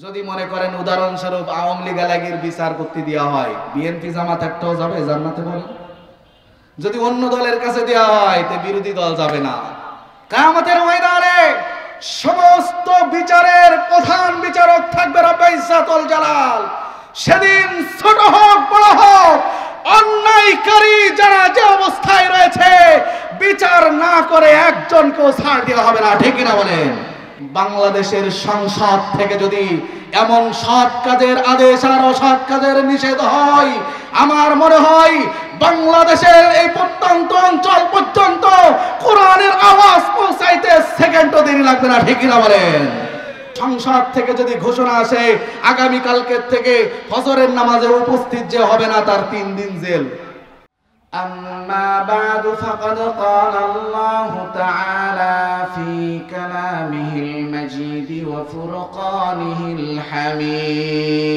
যদি মনে করেন উদাহরণস্বরূপ আওয়ামী লীগ এলাকার বিচার করতে দেওয়া হয়, বিএনপি জামাত একটাও যাবে জান্নাতে বলেন? যদি অন্য দলের কাছে দেওয়া হয় তো বিরোধী দল যাবে না। কিয়ামতের ময়দানে সমস্ত বিচারের প্রধান বিচারক থাকবে রব্বুল ইজ্জাতুল জালাল। সেদিন ছোট হোক বড় হোক, অন্যায়কারী যারা যে অবস্থায় রয়েছে, বিচার না করে একজনকেও ছাড় দেওয়া হবে না, ঠিক কিনা বলেন? বাংলাদেশের সংসদ থেকে যদি এমন সৎ কাজের আদেশ আর অসৎ কাজের নিষেধ হয়, আমার মনে হয় বাংলাদেশের এই প্রত্যন্ত অঞ্চল পর্যন্ত কোরআনের আওয়াজ পৌঁছাইতে সেকেন্ডও দেরি লাগবে না, ঠিক কিনা বলেন? সংসদ থেকে যদি ঘোষণা আসে আগামী কালকের থেকে ফজরের নামাজে উপস্থিত যে হবে না, তার 3 দিন জেল। أما بعد فقد قال الله تعالى في كلامه المجيد وفرقانه الحميد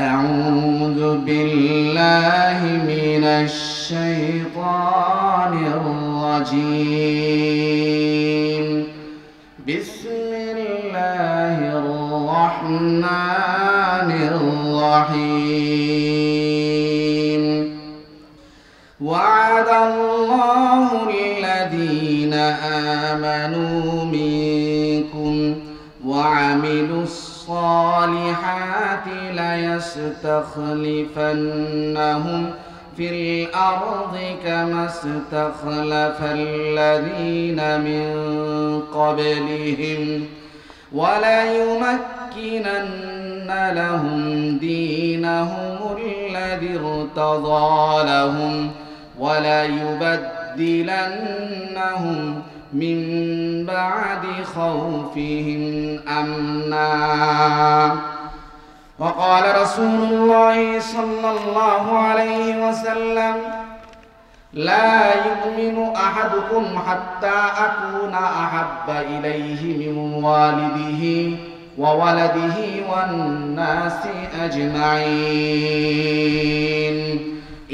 أعوذ بالله من الشيطان الرجيم بسم الله الرحمن الرحيم وعد الله الذين آمنوا منكم وعملوا الصالحات ليستخلفنهم في الأرض كما استخلف الذين من قبلهم وليمكنن لهم دينهم الذي ارتضى لهم وليبدلنهم من بعد خوفهم أمنا وقال رسول الله صلى الله عليه وسلم لا يؤمن أحدكم حتى أكون أحب إليه من والده وولده والناس أجمعين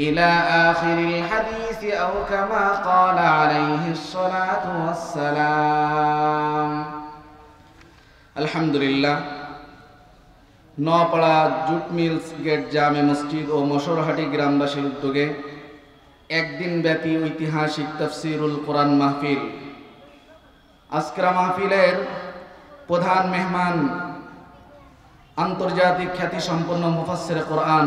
إلى آخر الحديث أو كما قال عليه الصلاة والسلام الحمد لله নপাড়া জুট মিলস গেট জামে মসজিদ ও মশরহাটি গ্রামবাসীর উদ্যোগে একদিন ব্যাপী ঐতিহাসিক তাফসীরুল কোরআন মাহফিল। আজকের মাহফিলের প্রধান মেহমান আন্তর্জাতিক খ্যাতি সম্পন্ন মুফাসসির কোরআন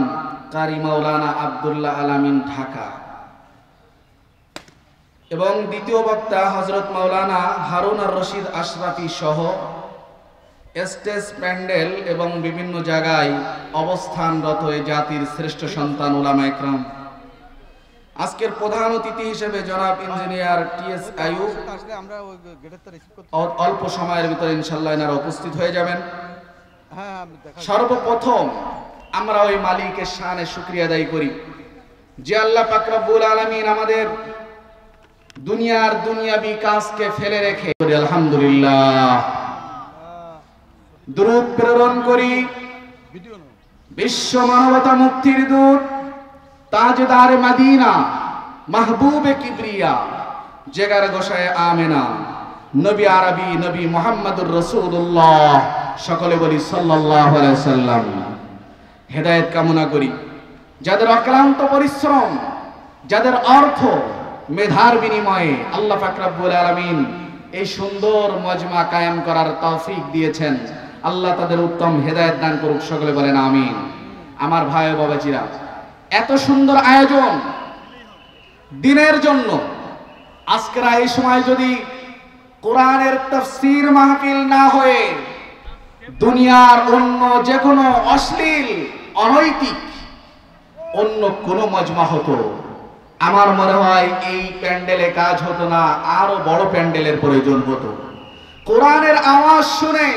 কারি মাওলানা আব্দুল্লাহ আল আমিন ঢাকা এবং দ্বিতীয় বক্তা হযরত মাওলানা হারুন আর রশিদ আশরাফি সহ স্টেজ প্যান্ডেল এবং বিভিন্ন জায়গায় অবস্থানরত এই জাতির শ্রেষ্ঠ সন্তান উলামা ইকরাম। আজকের প্রধান অতিথি হিসেবে জনাব ইঞ্জিনিয়ার টিএস আইয়ুব অল্প সময়ের ভিতরে ইনশাআল্লাহ এনারা উপস্থিত হয়ে যাবেন। সর্বপ্রথম আমরা ওই মালিকের শানে শুকরিয়া আদায় করি যে আল্লাহ পাক রব্বুল আলামিন আমাদের দুনিয়ার দুনিয়াবি কাজকে ফেলে রেখে আলহামদুলিল্লাহ দরুদ প্রেরণ করি বিশ্ব মানবতা মুক্তির দূত তাজদার মদিনা মাহবুবে কিবরিয়া জেগার গোসায় আমেনা নবী আরবি নবী মুহাম্মদুর রাসূলুল্লাহ সকলে বলি সাল্লাল্লাহু আলাইহি সাল্লাম হেদায়েত কামনা করি। যাদের অক্লান্ত পরিশ্রম, যাদের অর্থ মেধার বিনিময়ে আল্লাহ পাক রব্বুল আলামিন এই সুন্দর মজমা কায়েম করার তৌফিক দিয়েছেন, আল্লাহ তাদের উত্তম হেদায়েত দান করুক, সকলে বলেন আমিন। আমার ভাই ও বাবাজিরা, এত সুন্দর আয়োজন দিনের জন্য আজকের এই সময় যদি কোরআনের তাফসীর মাহফিল না হয়ে দুনিয়ার অন্য যে কোনো অশ্লীল অনৈতিক অন্য কোনো মজমা হতো, আমার মনে হয় এই প্যান্ডেলে কাজ হতো না, আরো বড় প্যান্ডেলের প্রয়োজন হতো। কোরআনের আওয়াজ শুনে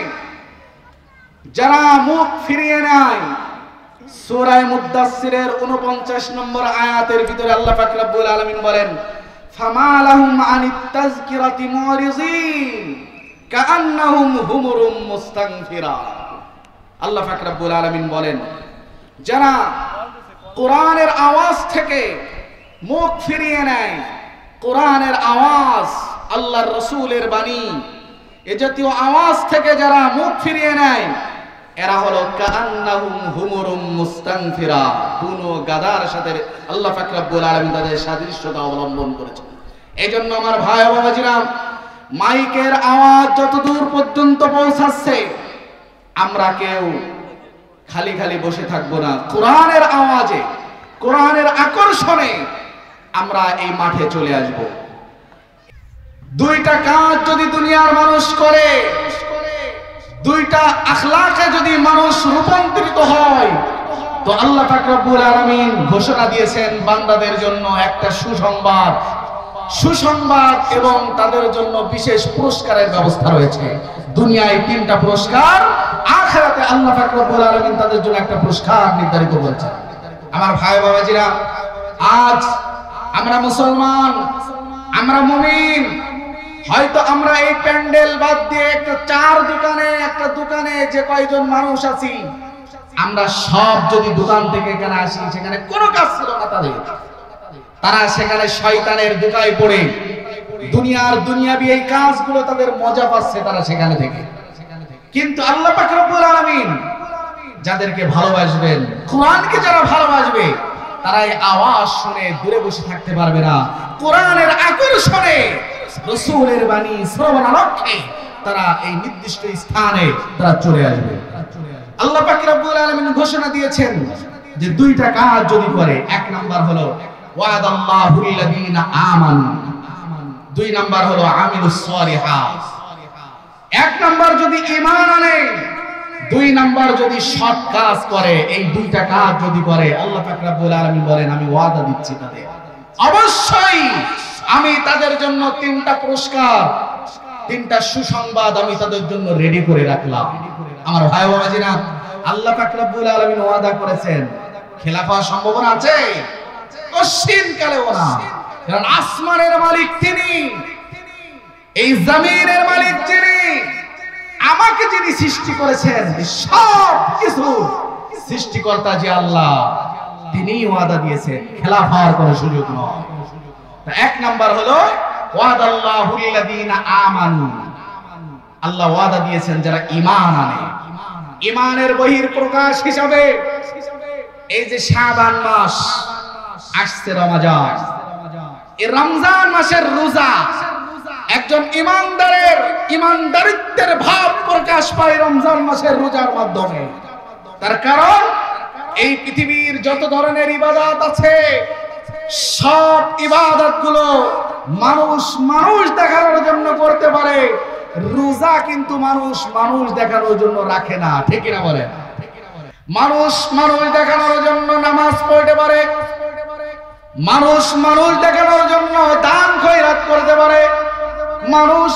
যারা মুখ ফিরিয়ে নেয়, সূরা মুদ্দাসসিরের 49 নম্বর আয়াতের ভিতরে আল্লাহ পাক রব্বুল আলামিন বলেন ফামা লাহুম আনিত তাযকিরাতি মুরিজিন কাআন্নাহুম হুমুরুম মুস্তানফিরা। আল্লাহ পাক রব্বুল আলামিন বলেন যারা কোরআনের আওয়াজ থেকে মুখ ফিরিয়ে নেয়, কোরআনের আওয়াজ আল্লাহর রাসূলের বাণী, এ জাতীয় আওয়াজ থেকে যারা মুখ ফিরিয়ে নেয় এরা হলো কাআন্নাহুম হুমুরুম মুস্তানফিরা, বুনো গাদার সাথে আল্লাহ পাক রব্বুল আলামিন তাদের সাদৃশ্যতা অবলম্বন করেছেন। এইজন্য আমার ভাই ও বাবাজিরা, মাইকের আওয়াজ যতদূর পর্যন্ত পৌঁছাচ্ছে আমরা কেউ খালি খালি বসে থাকবো না। কোরআনের আওয়াজে, কোরআনের আকর্ষণে আমরা এই মাঠে চলে আসব। দুইটা কাজ যদি দুনিয়ার মানুষ করে, দুইটা আখলাকে যদি মানুষ রূপান্তরিত হয়, তো আল্লাহ পাক রব্বুল আলামিন ঘোষণা দিয়েছেন বান্দাদের জন্য একটা সুসংবাদ, সুসংবাদ এবং তাদের জন্য বিশেষ পুরস্কারের ব্যবস্থা রয়েছে। দুনিয়ায় 3টা পুরস্কার, আখিরাতে আল্লাহ পাক রব্বুল আলামিন তাদের জন্য একটা পুরস্কার নির্ধারিত করেছেন। আমার ভাই বাবাজিরা, আজ আমরা মুসলমান, আমরা মুমিন, হয়তো আমরা এই প্যান্ডেল বাদ দিয়ে একটা একটা দোকানে যে কয়জন মানুষ আছি, আমরা সব যদি দোকান থেকে এখানে আসি, সেখানে কোনো কাজ ছিল না তাদের, তারা সেখানে শয়তানের দোকায় পড়ে দুনিয়াবি এই কাজগুলো তাদের মজা পাচ্ছে তারা সেখানে থেকে। কিন্তু আল্লাহ পাক রব্বুল আলামিন যাদেরকে ভালোবাসবেন, কোরআনকে যারা ভালোবাসবে, তারা এই আওয়াজ শুনে দূরে বসে থাকতে পারবে না। কোরআনের আকর্ষণে, রাসূলের বাণী শ্রবণালক্ষ্যে তারা এই নির্দিষ্ট স্থানে তারা চলে আসবে। আল্লাহ পাক রব্বুল আলামিন ঘোষণা দিয়েছেন যে 2টা কাজ যদি করে, 1 নাম্বার হলো ওয়াদাল্লাহুল লাযীনা আমানু, 2 নাম্বার হলো আমিলুস সালিহাত। 1 নাম্বার যদি ঈমান আনে, 2 নাম্বার যদি সৎ কাজ করে, এই 2টা কাজ যদি করে, আল্লাহ পাক রব্বুল আলামিন বলেন আমি ওয়াদা দিচ্ছি তাদের অবশ্যই আমি তাদের জন্য 3টা পুরস্কার, 3টা সুসংবাদ আমি তাদের জন্য রেডি করে রাখলাম। আমার ভাই বাবাজিরা, আল্লাহ পাক রব্বুল আলামিন ওয়াদা করেছেন, খেলাফ হওয়ার সম্ভাবনা আছে? কশিন কালেও না। কারণ আসমানের মালিক তিনি, এই জমিনের মালিক যিনি, আমাকে যিনি সৃষ্টি করেছেন, সব কিছু সৃষ্টিকর্তা যে আল্লাহ, তিনি ওয়াদা দিয়েছেন খেলাফ হওয়ার কোনো সুযোগ নয়। 1 নাম্বার হলো ওয়াদাল্লাহুল লাযীনা আমানু, আল্লাহ ওয়াদা দিয়েছেন যারা ঈমান আনে। ঈমানের বহিঃপ্রকাশ হিসাবে এই যে শাবান মাস আসছে, রমজান, এই রমজান মাসের রোজা, একজন ঈমানদারের ঈমানদারিত্বের ভাব প্রকাশ পায় রমজান মাসের রোজার মাধ্যমে। তার কারণ এই পৃথিবীর যত ধরনের ইবাদত আছে, সব ইবাদতগুলো মানুষ দেখানোর জন্য করতে পারে, রোজা কিন্তু মানুষ দেখানোর জন্য রাখে না, ঠিক না বলেন? মানুষ দেখানোর জন্য নামাজ পড়তে পারে, মানুষ দেখানোর জন্য দান খয়রাত করতে পারে, মানুষ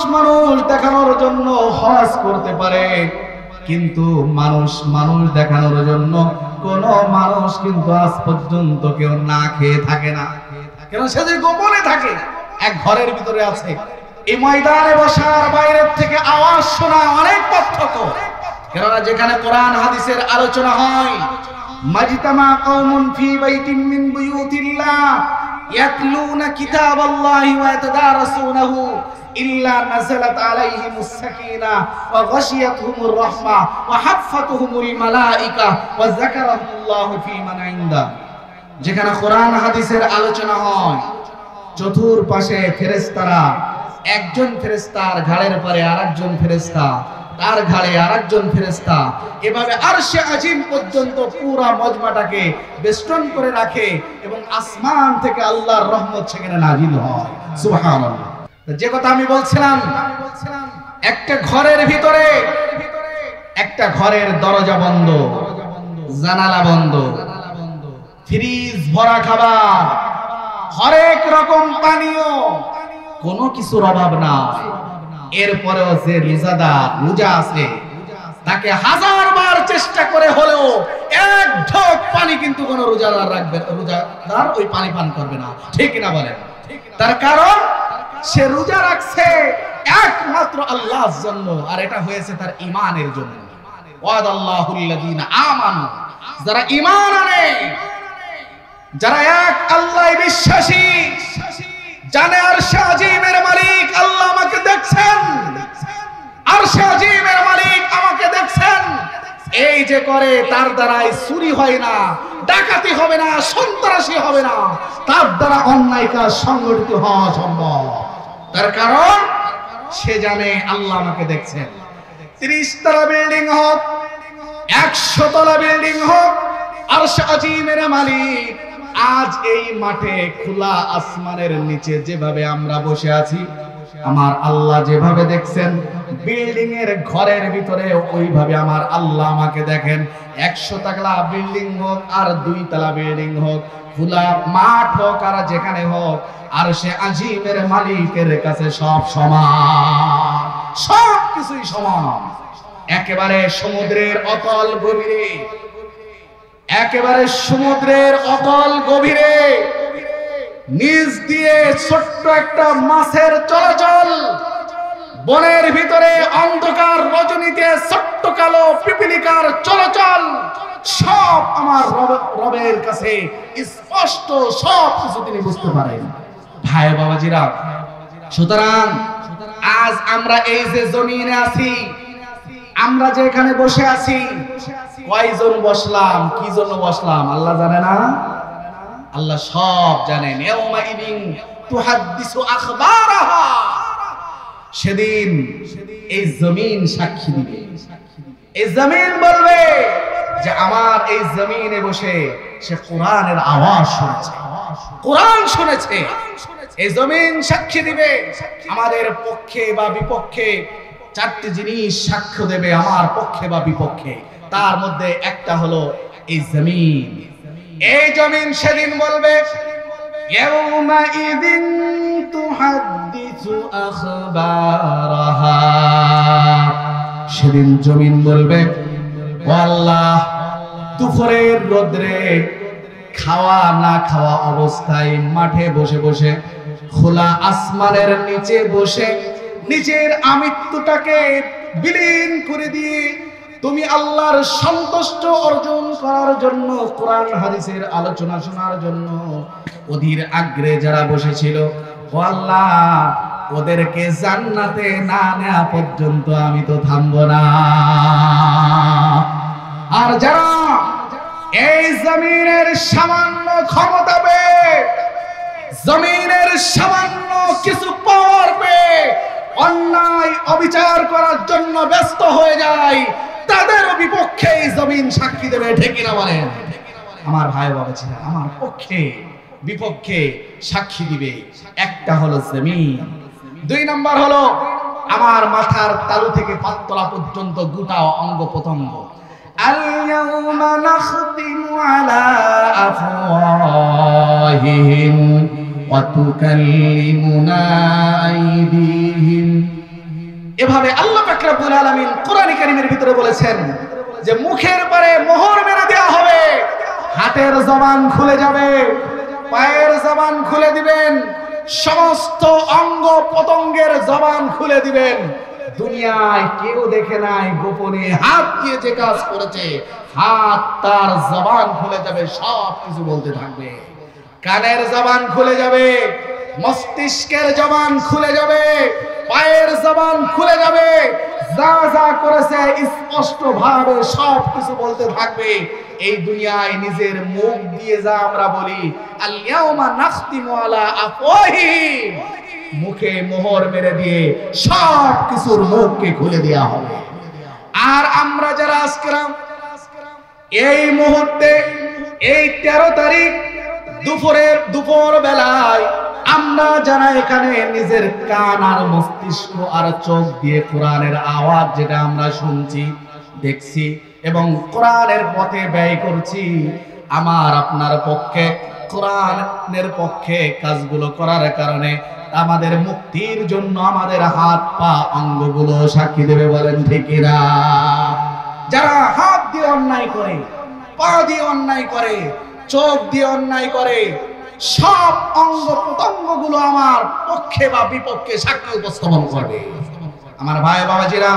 দেখানোর জন্য হজ করতে পারে, কিন্তু মানুষ দেখানোর জন্য কোন মানুষ কিন্তু আজ পর্যন্ত কেউ না খেয়ে থাকে না। কেন? সে যে গোপনে থাকে, এক ঘরের ভিতরে আছে। এই ময়দানে বসার বাইরের থেকে আওয়াজ শোনা অনেক পার্থক্য। কেননা যেখানে কোরআন হাদিসের আলোচনা হয়, মাজতামা কওমুন ফি বাইতিন মিন বুয়ুতিল্লাহ ইয়াতলুনা কিতাবাল্লাহি ওয়া ইয়াতাদারাসুনাহু ইল্লা নাযালাত আলাইহিমুস সাকিনা ওয়া গাশিয়াতহুমুর রাহমা ওয়া হাফফাতুহুমুল মালায়েকা ওয়া যাকারাহুল্লাহু ফি মান ইনদা। যেখানে কোরআন হাদিসের আলোচনা হয়, চতুর্পাশে ফেরেশতারা, একজন ফেরেশতার ঘাড়ের পরে আরেকজন ফেরেশতা, তার ঘাড়ে আরেকজন ফেরেশতা, এভাবে আরশে আজিম পর্যন্ত পুরো মজমাটাকে বেষ্টন করে রাখে এবং আসমান থেকে আল্লাহর রহমত সেখানে নাজিল হয়। সুবহানাল্লাহ। যে কথা আমি বলছিলাম, একটা ঘরের ভিতরে একটা ঘরের দরজা বন্ধ, জানালা বন্ধ, ফ্রিজ ভরা খাবার, হরেক রকম পানীয়, কোনো কিছুর অভাব নাই। এরপরেও যে রোজা আছে, তাকে 1000 বার চেষ্টা করে হলেও এক ঢোক পানি কিন্তু কোন রোজাদার ওই পানি পান করবে না, ঠিক না বলেন? তার কারণ সে রোজা রাখছে একমাত্র আল্লাহর জন্য, আর এটা হয়েছে তার ঈমানের জন্য। ওয়াদাল্লাহুল লাযীনা আমানু, যারা ঈমান আনে, যারা এক আল্লাহয় বিশ্বাসী, জানে আরশে আজিমের মালিক আল্লাহ আমাকে দেখছেন, আরশে আজিমের মালিক আমাকে দেখছেন। এই যে করে তার দ্বারাই চুরি হয় না, ডাকাতি হবে না, সন্ত্রাসী হবে না, তার দ্বারা অন্যায় কাজ সংগঠিত হওয়া সম্ভব। তার কারণ সে জানে আল্লাহ আমাকে দেখছেন। 30 তলা বিল্ডিং হোক, 100 তলা বিল্ডিং হোক, আরশে আজিমের মালিক আজ এই মাঠে খোলা আসমানের নিচে যেভাবে আমরা বসে আছি, আমার আল্লাহ যেভাবে দেখছেন, বিল্ডিং এর ঘরের ভিতরে ওইভাবে আমার আল্লাহ আমাকে দেখেন। 100 তলা বিল্ডিং হোক আর 2 তলা বিল্ডিং হোক, খোলা মাঠ হোক আর যেখানে হোক, আরশে আজিমের মালিকের কাছে সব সমান, সব কিছুই সমান। একেবারে সমুদ্রের অতল গভীরে, একেবারে সমুদ্রের অতল গভীরে নিচ দিয়ে ছোট্ট একটা মাছের চলাচল, বনের ভিতরে অন্ধকার রজনীতে ছোট্ট কালো পিপিলিকার চলাচল, সব আমার রবের কাছে স্পষ্ট, সব কিছু তিনি বুঝতে পারেন। ভাই বাবাজিরা, সুতরাং আজ আমরা এই যে জমিনে আছি, আমরা যে এখানে বসে আছি, কয়জন বসলাম, কি জন্য বসলাম আল্লাহ জানে না? আল্লাহ সব জানেন। ইয়াউমাইদিন তুহাদ্দিসু আখবারাহা, সেদিন এই জমিন সাক্ষী দিবে। এই জমিন বলবে যে আমার এই জমিনে বসে সে কোরআনের আওয়াজ শুনেছে, কোরআন শুনেছে। এই জমিন সাক্ষী দিবে আমাদের পক্ষে বা বিপক্ষে। 4টি জিনিস সাক্ষ্য দেবে আমার পক্ষে বা বিপক্ষে, তার মধ্যে একটা হলো এই জমিন। এই জমিন সেদিন বলবে ইয়াউমাইদিন তুহাদ্দিসু আখবারাহা, সেদিন জমিন বলবে ও আল্লাহ, দুপুরের রোদ্রে খাওয়া না খাওয়া অবস্থায় মাঠে বসে বসে, খোলা আসমানের নিচে বসে নিজের আমৃত্যুটাকে বিলীন করে দিয়ে তুমি আল্লাহর সন্তুষ্ট অর্জন করার জন্য, কোরআন হাদিসের আলোচনা শোনার জন্য অধীর আগ্রহে যারা বসেছিল, ও আল্লাহ ওদেরকে জান্নাতে না নেওয়া পর্যন্ত আমি তো থামবো না। আর যারা এই জমিনের সামান্য ক্ষমতা পেয়ে, জমিনের সামান্য কিছু পাওয়ার পেয়ে অন্যায় অবিচার করার জন্য ব্যস্ত হয়ে যায়, তাদের বিপক্ষে এই জমিন সাক্ষী দেবে। ঠিক কিনা বলেন? আমার ভাই বাবা ছিল, আমার পক্ষে বিপক্ষে সাক্ষী দিবে। একটা হলো জমিন, 2 নাম্বার হলো আমার মাথার তালু থেকে পাততলা পর্যন্ত গোটা অঙ্গ প্রত্যঙ্গ। আল-ইয়াউমা নাখতিমু আলা আফওয়াহিহিম ওয়া তুকাল্লিমুনা আইদিহিম। এভাবে আল্লাহ পাক রব্বুল আলামিন কোরআনে কারীমের ভিতরে বলেছেন যে মুখের পরে মোহর মেরে দেওয়া হবে, হাতের জবান খুলে যাবে, পায়ের জবান খুলে দিবেন, সমস্ত অঙ্গ পতঙ্গের জবান খুলে দিবেন। দুনিয়ায় কেউ দেখে নাই, গোপনে হাত দিয়ে যে কাজ করেছে, হাত তার জবান খুলে যাবে, সব কিছু বলতে থাকবে। কানের জবান খুলে যাবে, মস্তিষ্কের জবান খুলে যাবে, পায়ের জবান খুলে যাবে, যা যা করেছে স্পষ্ট ভাবে সব কিছু বলতে থাকবে। এই দুনিয়ায় নিজের মুখ দিয়ে যা আমরা বলি, আল ইয়াউমা নাখতিমু আলা আফওয়াহিহিম, মুখে মোহর মেরে দিয়ে সব কিছুর মুখকে খুলে দেওয়া হবে। আর আমরা যারা আজকে এই মুহূর্তে এই 13 তারিখ দুপুর বেলায় আমরা যারা এখানে নিজের কান আর মস্তিষ্ক আর চোখ দিয়ে কোরআনের আওয়াজ যেটা আমরা শুনছি, দেখছি এবং কোরআনের পথে ব্যয় করছি, আমার আপনার পক্ষে, কোরআনের পক্ষে কাজগুলো করার কারণে আমাদের মুক্তির জন্য আমাদের হাত পা অঙ্গগুলো সাক্ষী দেবে। বলেন ঠিক না? যারা হাত দিয়ে অন্যায় করে, পা দিয়ে অন্যায় করে, চোখ দিয়ে অন্যায় করে, সব অঙ্গ প্রত্যঙ্গগুলো আমার পক্ষে বা বিপক্ষে সাক্ষী উপস্থাপন করবে। আমার ভাই বাবাজিরা,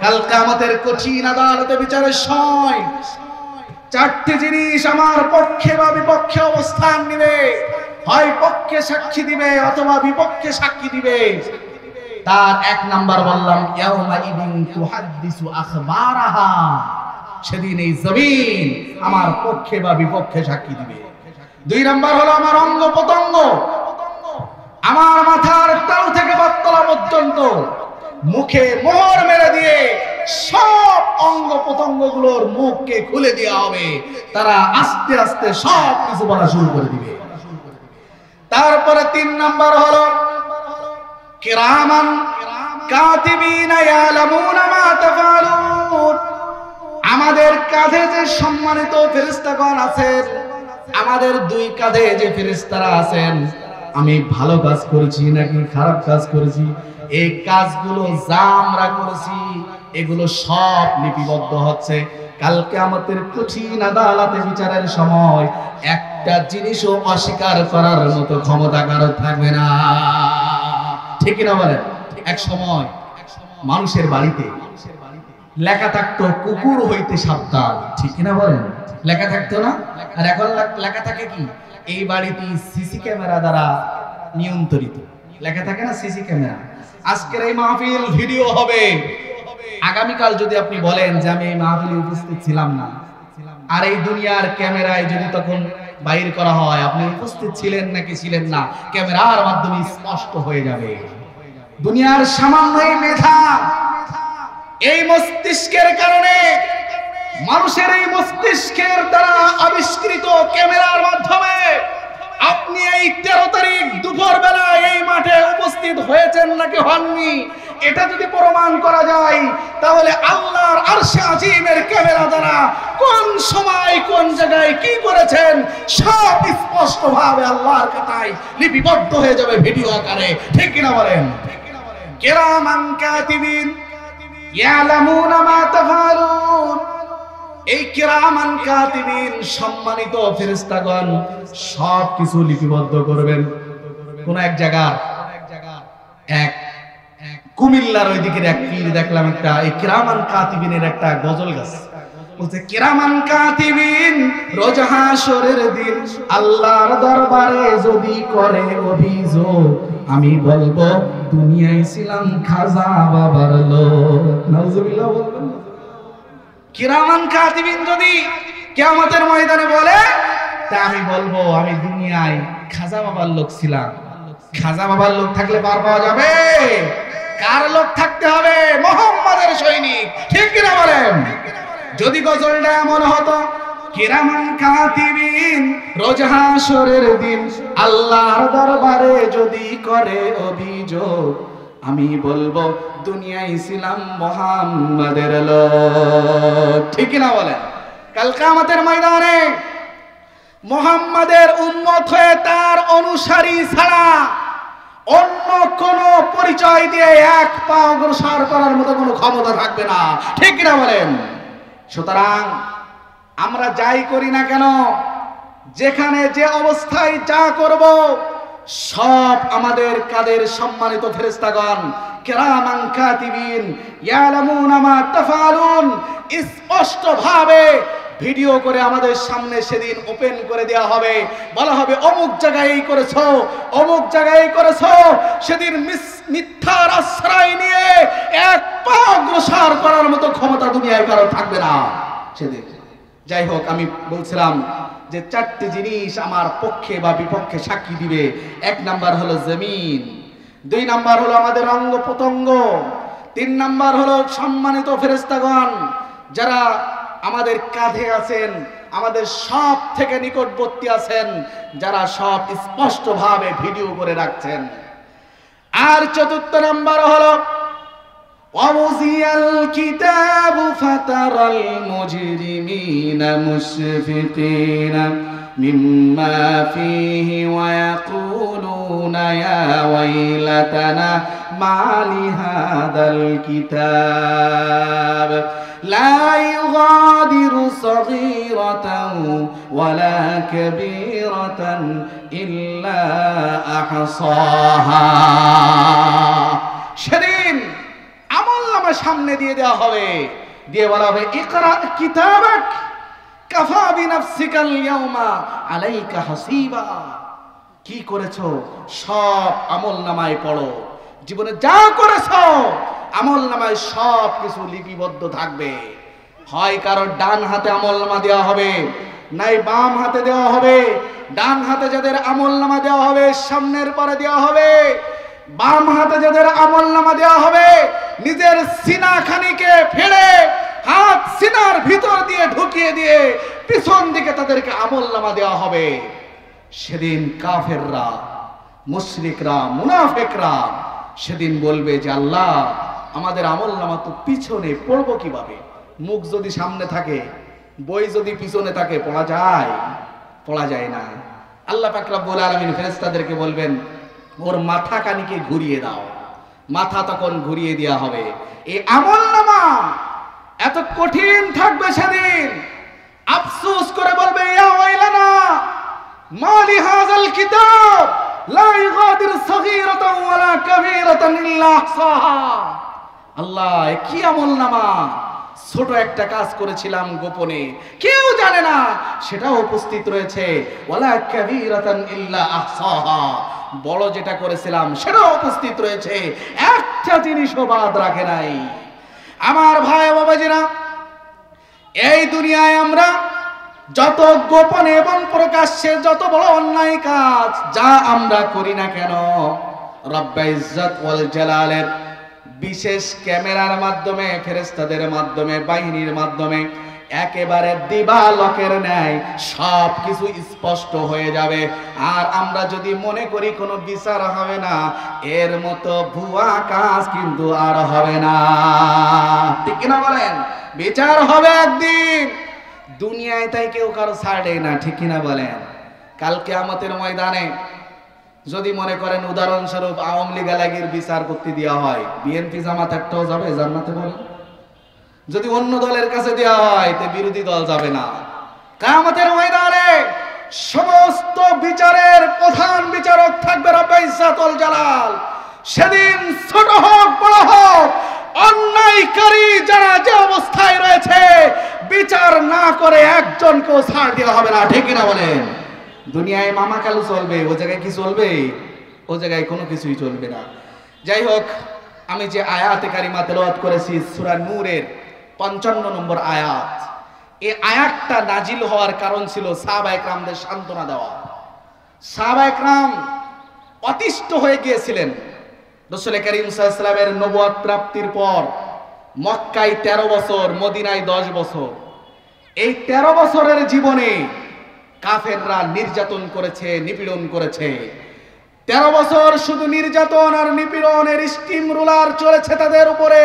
কাল কিয়ামতের কঠিন আদালতে বিচারের সময় 4টি জিনিস আমার পক্ষে বা বিপক্ষে অবস্থান নিবে। হয় পক্ষে সাক্ষী দিবে অথবা বিপক্ষে সাক্ষী দিবে। তার এক নাম্বার বললাম ইয়াউমা ইদিন তুহাদ্দিসু আখবারাহা, সেদিন এই জমিন আমার পক্ষে বা বিপক্ষে সাক্ষী দিবে। দুই নাম্বার হলো আমার অঙ্গ প্রত্যঙ্গ, আমার মাথার তালু থেকে পাতলা পর্যন্ত মুখে মোহর মেরে দিয়ে সব অঙ্গ প্রত্যঙ্গগুলোর মুখকে খুলে দেওয়া হবে, তারা আস্তে আস্তে সব কিছু বলা শুরু করে দিবে। তারপরে তিন নাম্বার হলো কিরামান কাতিবিনা ইয়ালামুনা মা তাফআলুন, আমাদের কাঁধে যে সম্মানিত ফেরেশতাগণ আছেন, আমাদের দুই কাঁধে যে ফেরেশতারা আছেন, আমি ভালো কাজ করেছি নাকি খারাপ কাজ করেছি, এই কাজগুলো যা আমরা করেছি এগুলো সব লিপিবদ্ধ হচ্ছে। কালকে আমাদের কঠিন আদালতে বিচারের সময় একটা জিনিসও অস্বীকার করার মতো ক্ষমতা কারো থাকবে না, ঠিক না বলেন? এক সময় মানুষের বাড়িতে লেখা থাকতো কুকুর হইতে সাবধান, ঠিক না বলেন? লেখা থাকতো না? আর এখন লেখা থাকে কি? এই বাড়িটি সিসি ক্যামেরা দ্বারা নিয়ন্ত্রিত, লেখা থাকে না সিসি ক্যামেরা। আজকের এই মাহফিল ভিডিও হবে, আগামীকাল যদি আপনি বলেন যে আমি এই মাহফিলে উপস্থিত ছিলাম না, আর এই দুনিয়ার ক্যামেরায় যদি তখন বাইর করা হয় আপনি উপস্থিত ছিলেন নাকি ছিলেন না, ক্যামেরার মাধ্যমে স্পষ্ট হয়ে যাবে। দুনিয়ার সামান্য মেধা, এই মস্তিষ্কের কারণে, মানুষের এই মস্তিষ্কের দ্বারা আবিষ্কৃত ক্যামেরার মাধ্যমে আপনি এই 13 তারিখ দুপুর বেলা এই মাঠে উপস্থিত হয়েছেন নাকি হননি, এটা যদি প্রমাণ করা যায় তাহলে আল্লাহর আরশে আজিমের ক্যামেরা দ্বারা কোন সময় কোন জায়গায় কি করেছেন সব স্পষ্ট ভাবে আল্লাহর খাতায় লিপিবদ্ধ হয়ে যাবে ভিডিও আকারে, ঠিক কিনা বলেন? কিরামান কাতিবিন ইয়ালামুনা মা তাফআলুন, এই কিরামান কাতিবিন সম্মানিত ফেরেশতাগণ সব কিছু লিপিবদ্ধ করবেন। কোন এক জায়গা এক কুমিল্লার ওই দিকের এক পীর দেখলাম একটা এই কিরামান কাতিবিনের একটা গজল গাছ, বলছে কিরামান কাতিবিন রোজ হাসরের দিন আল্লাহর দরবারে যদি করে অভিযোগ, আমি বলবো দুনিয়ায় ছিলাম খাজা বাবার লোক। নাউজুবিল্লাহ বলবেন। কিরামান কাতিবিন যদি কিয়ামতের ময়দানে বলে তা আমি বলবো আমি দুনিয়ায় খাজা বাবার লোক ছিলাম। খাজা বাবার লোক থাকলে পার পাওয়া যাবে? কার লোক থাকতে হবে? মুহাম্মাদের সৈনিক, ঠিক কিনা বলেন? যদি গজলটা এমন হতো কিরামান কাতিবিন রোজ হাসরের দিন আল্লাহর দরবারে যদি করে অভিযোগ, আমি বলবো দুনিয়ায় ছিলাম মুহাম্মাদের লোক, ঠিক কিনা বলেন? কাল কিয়ামতের ময়দানে মুহাম্মাদের উম্মত হয়ে তার অনুসারী ছাড়া অন্য কোন পরিচয় দিয়ে এক পা অগ্রসর করার মতো কোনো ক্ষমতা থাকবে না, ঠিক কিনা বলেন? সুতরাং আমরা যাই করি না কেন, যেখানে যে অবস্থায় যা করব সব আমাদের কাদের সম্মানিত ফেরেশতাগণ কিরামান কাতিবিন ইয়ালামুনা মা তাফআলুন স্পষ্ট ভাবে ভিডিও করে আমাদের সামনে সেদিন ওপেন করে দেওয়া হবে, বলা হবে অমুক জায়গায় এই করেছো, অমুক জায়গায় এই করেছো। সেদিন মিথ্যার আশ্রয় নিয়ে এক পা অগ্রসর করার মতো ক্ষমতা দুনিয়ায় কারো থাকবে না সেদিন। যাই হোক, আমি বলছিলাম যে 4টি জিনিস আমার পক্ষে বা বিপক্ষে সাক্ষী দিবে। 1 নাম্বার হলো জমিন, 2 নাম্বার হলো আমাদের অঙ্গ প্রত্যঙ্গ, 3 নাম্বার হলো সম্মানিত ফেরেশতাগণ যারা আমাদের কাঁধে আছেন, আমাদের সব থেকে নিকটবর্তী আছেন, যারা সব স্পষ্ট ভাবে ভিডিও করে রাখছেন। আর 4 নাম্বার হলো ওয়াউযিয়াল কিতাবু ফাতারাল মুজরিমিনা মুশফিকিনা মিম্মা ফীহি ওয়া ইয়াকুলুনা ইয়া ওয়াইলাতানা মা লিহাদাল কিতাব লা ইউগাদিরু সগীরাতান ওয়ালা কাবীরাতান ইল্লা আহসাহা। সেদিন আমলনামা সামনে দিয়ে দেওয়া হবে, দিয়ে বলা হবে ইকরা কিতাবাক কাফা বিনাফসিকাল ইয়াউমা আলাইকা হাসিবা। কি করেছো সব আমলনামায় পড়ো, জীবনে যা করেছো আমলনামায় সব কিছু লিপিবদ্ধ থাকবে। হয় কারোর ডান হাতে আমলনামা দেওয়া হবে, নাই বাম হাতে দেওয়া হবে। ডান হাতে যাদের আমলনামা দেওয়া হবে সামনের পরে দেওয়া হবে, বাম হাতে যাদের আমলনামা দেওয়া হবে নিজের সিনাখানিকে ফেলে হাত সিনার ভিতর দিয়ে ঢুকিয়ে দিয়ে পিছন দিকে তাদেরকে আমলনামা দেওয়া হবে। সেদিন কাফেররা, মুশরিকরা, মুনাফিকরা সেদিন বলবে যে আল্লাহ আমাদের আমলনামা তো পিছনে, পড়বো কিভাবে? মুখ যদি সামনে থাকে, বই যদি পিছনে থাকে, পড়া যায়? পড়া যায় না। আল্লাহ পাক রব্বুল আলামিন ফেরেশতাদেরকে বলবেন ওর মাথা কানিকে ঘুরিয়ে দাও। মাথা তখন ঘুরিয়ে দেওয়া হবে। এই আমলনামা এত কঠিন থাকবে সেদিন, আফসোস করে বলবে ইয়া ওয়াইলানা মা লিহাযাল কিতাব লা ইগাদিরু সগীরাতান ওয়ালা কাবীরাতান ইল্লা আহসাহা। আল্লাহ কি আমলনামা, ছোট একটা কাজ করেছিলাম গোপনে, কেউ জানে না, সেটাও উপস্থিত রয়েছে। ওয়ালা কাবীরাতান ইল্লা আহসাহা, বড় যেটা করেছিলাম সেটাও উপস্থিত রয়েছে, একটা জিনিসও বাদ রাখে নাই। আমার ভাই বাবাজিরা, এই দুনিয়ায় আমরা যত গোপনে এবং প্রকাশ্যে যত বড় অন্যায় কাজ যা আমরা করি না কেন, রব্বে ইজ্জত ওয়াল জালালের বিশেষ ক্যামেরার মাধ্যমে, ফেরেশতাদের মাধ্যমে, বাহিনীর মাধ্যমে একেবারে দিবালোকের ন্যায় সব কিছু স্পষ্ট হয়ে যাবে। আর আমরা যদি মনে করি কোনো বিচার হবে না, এর মতো ভুয়া কাজ কিন্তু আর হবে না। ঠিক কিনা বলেন? বিচার হবে একদিন। দুনিয়ায় তাই কেউ কারো ছাড়ে না, ঠিক কিনা বলেন? কাল কিয়ামতের ময়দানে যদি মনে করেন উদাহরণস্বরূপ আওয়ামী লীগ লাগের বিচার করতে দেওয়া হয়, বিএনপি জামাত একটাও যাবে জান্নাতে? বলেন। যদি অন্য দলের কাছে দেওয়া হয় তো বিরোধী দল যাবে না। কিয়ামতের ময়দানে সমস্ত বিচারের প্রধান বিচারক থাকবে রব্বে ইজ্জত ওয়াল জালাল। সেদিন ছোট হোক বড় হোক, অন্যায়কারী যারা যে অবস্থায় রয়েছে, বিচার না করে একজনকেও ছাড় দেওয়া হবে না, ঠিক কিনা বলেন? দুনিয়ায় মামা কালু চলবে, ও জায়গায় কি চলবে? ও জায়গায় কোনো কিছুই চলবে না। যাই হোক, আমি যে আয়াতে কারিমা তেলাওয়াত করেছি সূরা নূরের 55 নম্বর আয়াত, এই আয়াতটা নাজিল হওয়ার কারণ ছিল সাহাবায়ে কেরামদের সান্ত্বনা দেওয়া। সাহাবায়ে কেরাম অতিষ্ঠ হয়ে গিয়েছিলেন রাসূল করিম সাল্লাল্লাহু আলাইহি ওয়াসাল্লামের নবুয়ত প্রাপ্তির পর। মক্কায় 13 বছর, মদিনায় 10 বছর। এই 13 বছরের জীবনে কাফেররা নির্যাতন করেছে, নিপীড়ন করেছে। 13 বছর শুধু নির্যাতন আর নিপীড়নের স্টিম রুলার চলেছে তাদের উপরে।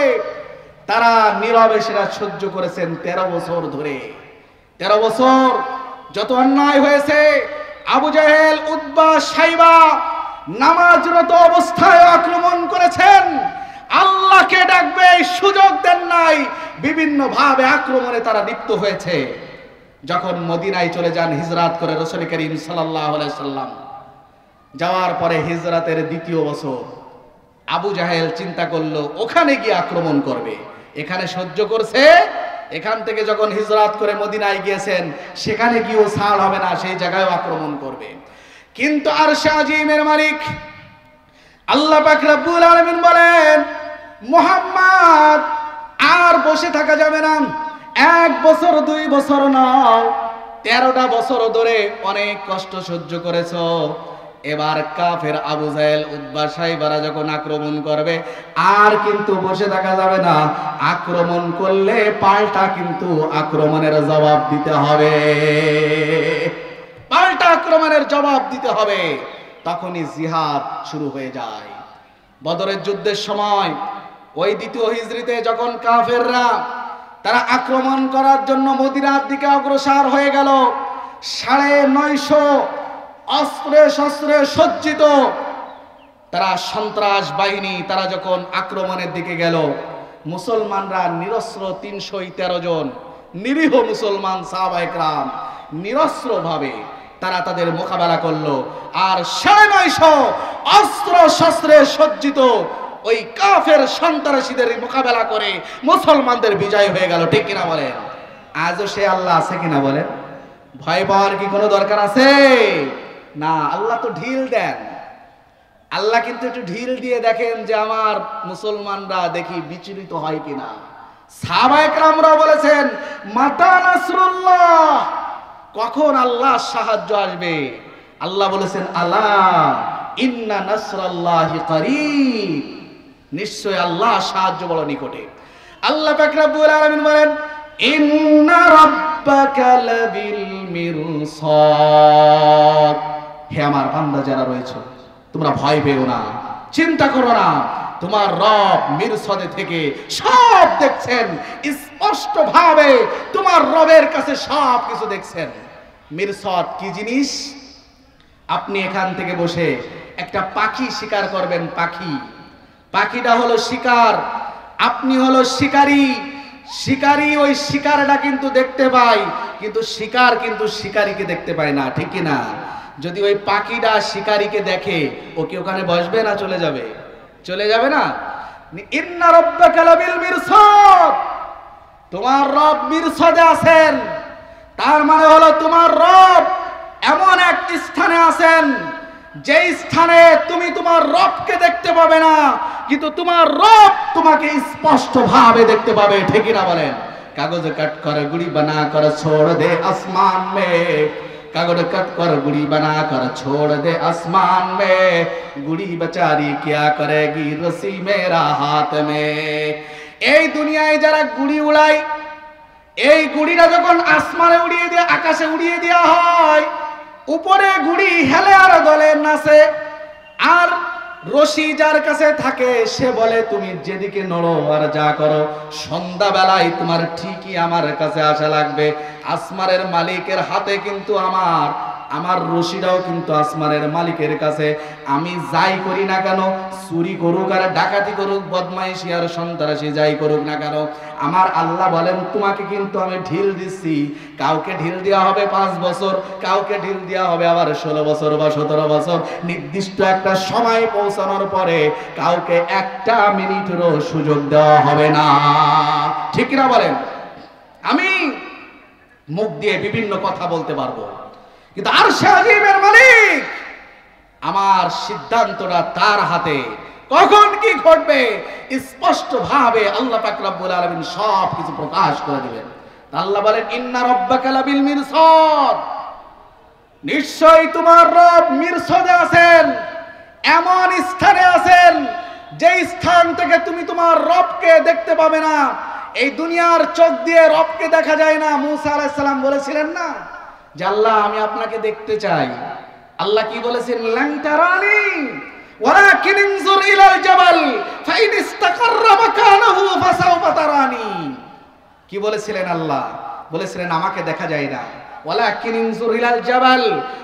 তারা নীরবে সেটা সহ্য করেছেন 13 বছর ধরে। 13 বছর যত অন্যায় হয়েছে, আবু জাহেল, উতবা, শাইবা নামাজরত অবস্থায় আক্রমণ করেছেন। আল্লাহকে ডাকবে সুযোগ দেন নাই, বিভিন্ন ভাবে আক্রমণে তারা লিপ্ত হয়েছে। যখন মদিনায় চলে যান হিজরাত করে রাসূল করিম সাল্লাল্লাহু আলাইহি সাল্লাম, যাওয়ার পরে হিজরাতের 2য় বছর আবু জাহেল চিন্তা করলো ওখানে গিয়ে আক্রমণ করবে। এখানে সহ্য করছে, এখান থেকে যখন হিজরাত করে মদিনায় গিয়েছেন সেখানে গিয়েও ছাড় হবে না, সেই জায়গায়ও আক্রমণ করবে। কিন্তু আরশে আজিমের মালিক আল্লাহ পাক রব্বুল আলামিন বলেন, মুহাম্মদ আর বসে থাকা যাবে না। 1 বছর 2 বছর নাও, 13টা বছর ধরে অনেক কষ্ট সহ্য করেছো। এবার কাফের আবু জাহেল, উতবা, শাইবারা যখন আক্রমণ করবে আর কিন্তু বসে থাকা যাবে না। আক্রমণ করলে পাল্টা কিন্তু আক্রমণের জবাব দিতে হবে, পাল্টা আক্রমণের জবাব দিতে হবে। তখনই জিহাদ শুরু হয়ে যায়। বদরের যুদ্ধের সময় ওই 2য় হিজরিতে যখন কাফেররা তারা আক্রমণ করার জন্য মদিনার দিকে অগ্রসর হয়ে গেল, 950 অস্ত্রে শস্ত্রে সজ্জিত তারা সন্ত্রাস বাহিনী, তারা যখন আক্রমণের দিকে গেল, মুসলমানরা নিরস্ত্র 313 জন নিরীহ মুসলমান সাহাবায়ে কেরাম নিরস্ত্র ভাবে তারা তাদের মোকাবেলা করলো। আর 950 অস্ত্র শস্ত্রে সজ্জিত ওই কাফের সন্ত্রাসীদের মোকাবেলা করে মুসলমানদের বিজয় হয়ে গেল, ঠিক কিনা বলেন? আজও সে আল্লাহ আছে কিনা বলেন? ভয় পাওয়ার কি কোনো দরকার আছে? না, আল্লাহ তো ঢিল দেন। আল্লাহ কিন্তু একটু ঢিল দিয়ে দেখেন যে আমার মুসলমানরা দেখি বিচলিত হয় কিনা। সাহাবায়ে কেরামরা বলেছেন মাতা নাসরুল্লাহ, কখন আল্লাহর সাহায্য আসবে? আল্লাহ বলেছেন আলা ইন্না নাসরাল্লাহি করিব, নিশ্চয় আল্লাহর সাহায্য বড় নিকটে। আল্লাহ পাক রব্বুল আলামিন বলেন ইন্না রাব্বাকা লাবিল মিরসাদ, হে আমার বান্দা যারা রয়েছে তোমরা ভয় পেও না, চিন্তা করো না, তোমার রব মিরসদে থেকে সব দেখছেন, স্পষ্ট ভাবে তোমার রবের কাছে সব কিছু দেখছেন। মিরসদ কি জিনিস? আপনি এখান থেকে বসে একটা পাখি শিকার করবেন, পাখিটা হলো শিকার, আপনি হলো শিকারী। শিকারী ওই শিকারটা কিন্তু দেখতে পায়, কিন্তু শিকার কিন্তু শিকারীকে দেখতে পায় না, ঠিক কি না? যদি ওই পাখিটা শিকারীকে দেখে, ও কি ওখানে বসবে না চলে যাবে? চলে যাবে না। ইন্না রাব্বাকা লাবিল মিরসাদ, তোমার রব মিরসাদে আছেন, তার মানে হলো তোমার রব এমন এক স্থানে আছেন যে স্থানে তুমি তোমার রবকে দেখতে পাবে না, কিন্তু তোমার রব তোমাকে স্পষ্ট ভাবে দেখতে পাবে, ঠিক না বলেন? কাগজ কাট कर गुड़ी बना कर छोड़ दे आसमान में, कागज कट कर गुड़ी बना कर छोड़ दे आसमान में, गुड़ी बेचारी क्या करेगी रस्सी मेरा हाथ में। এই দুনিয়ায় যারা গুড়ি উড়ায়, এই গুড়িটা যখন আসমানে উড়িয়ে দিয়ে আকাশে উড়িয়ে দেওয়া হয়, উপরে গুড়ি হেলে আর দলে নাচে, আর রশি যার কাছে থাকে সে বলে তুমি যেদিকে নড়ো আর যা করো সন্ধ্যা বেলায় তোমার ঠিকই আমার কাছে আসা লাগবে। আসমানের মালিকের হাতে কিন্তু আমার রশিটাও কিন্তু আসমানের মালিকের কাছে। আমি যাই করি না কেন, চুরি করুক আর ডাকাতি করুক, বদমাইশি আর সন্ত্রাসী যাই করুক না কেন, আমার আল্লাহ বলেন তোমাকে কিন্তু আমি ঢিল দিচ্ছি। কাউকে ঢিল দেওয়া হবে 5 বছর, কাউকে ঢিল দেওয়া হবে আবার 16 বছর বা 17 বছর। নির্দিষ্ট একটা সময় পৌঁছানোর পরে কাউকে একটা মিনিটেরও সুযোগ দেওয়া হবে না, ঠিক না বলেন? আমি মুখ দিয়ে বিভিন্ন কথা বলতে পারবো, কিন্তু আরশে আজিমের মালিক, আমার সিদ্ধান্তটা তার হাতে। কখন কি ঘটবে স্পষ্ট ভাবে আল্লাহ পাক রব্বুল আলামিন সব কিছু প্রকাশ করে দিবেন। আল্লাহ বলেন ইন্না রাব্বাকা লাবিল মিরসাদ, নিশ্চয়ই তোমার রব মিরসাদে আছেন, এমন স্থানে আছেন যে স্থান থেকে তুমি তোমার রবকে দেখতে পাবে না। এই দুনিয়ার চোখ দিয়ে রবকে দেখা যায় না। মুসা আলাইহিস সালাম বলেছিলেন না যে আল্লাহ আমি আপনাকে দেখতে চাই। আল্লাহ কি বলেছেন? লান তারানি ওয়ালাকিন ইনজুর ইলাল জাবাল ফাইন ইসতাকাররা মাকানাহু ফাসাউফা তারানি। কি বলেছিলেন? আল্লাহ বলেছিলেন আমাকে দেখা যায় না, ওয়ালাকিন ইনজুর ইলাল জাবাল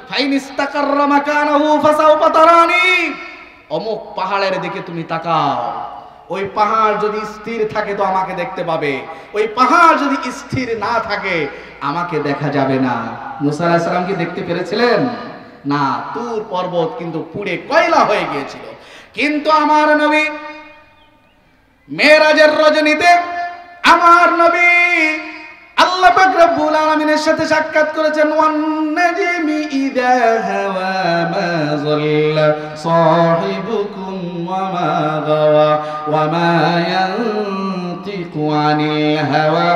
ফাইন ইসতাকাররা মাকানাহু ফাসাউফা তারানি। অমুক পাহাড়ের দিকে তুমি তাকাও, ওই পাহাড় যদি স্থির থাকে তো আমাকে দেখতে পাবে, ওই পাহাড় যদি স্থির না থাকে আমাকে দেখা যাবে না। মুসা আলাইহিস সালাম কি দেখতে পেরেছিলেন? না, তুর পর্বত কিন্তু পুড়ে কয়লা হয়ে গিয়েছিল। কিন্তু আমার নবী মেরাজের রজনীতে আমার নবী আল্লাহ পাক রব্বুল আলামিনের সাথে সাক্ষাৎ করেছেন। ওয়ান নাজমি ইযা হাওয়া মা যাল্লা সাহিবুকুম ওয়া মা গাওয়া ওয়া মা ইয়ানতিকু আনিল হাওয়া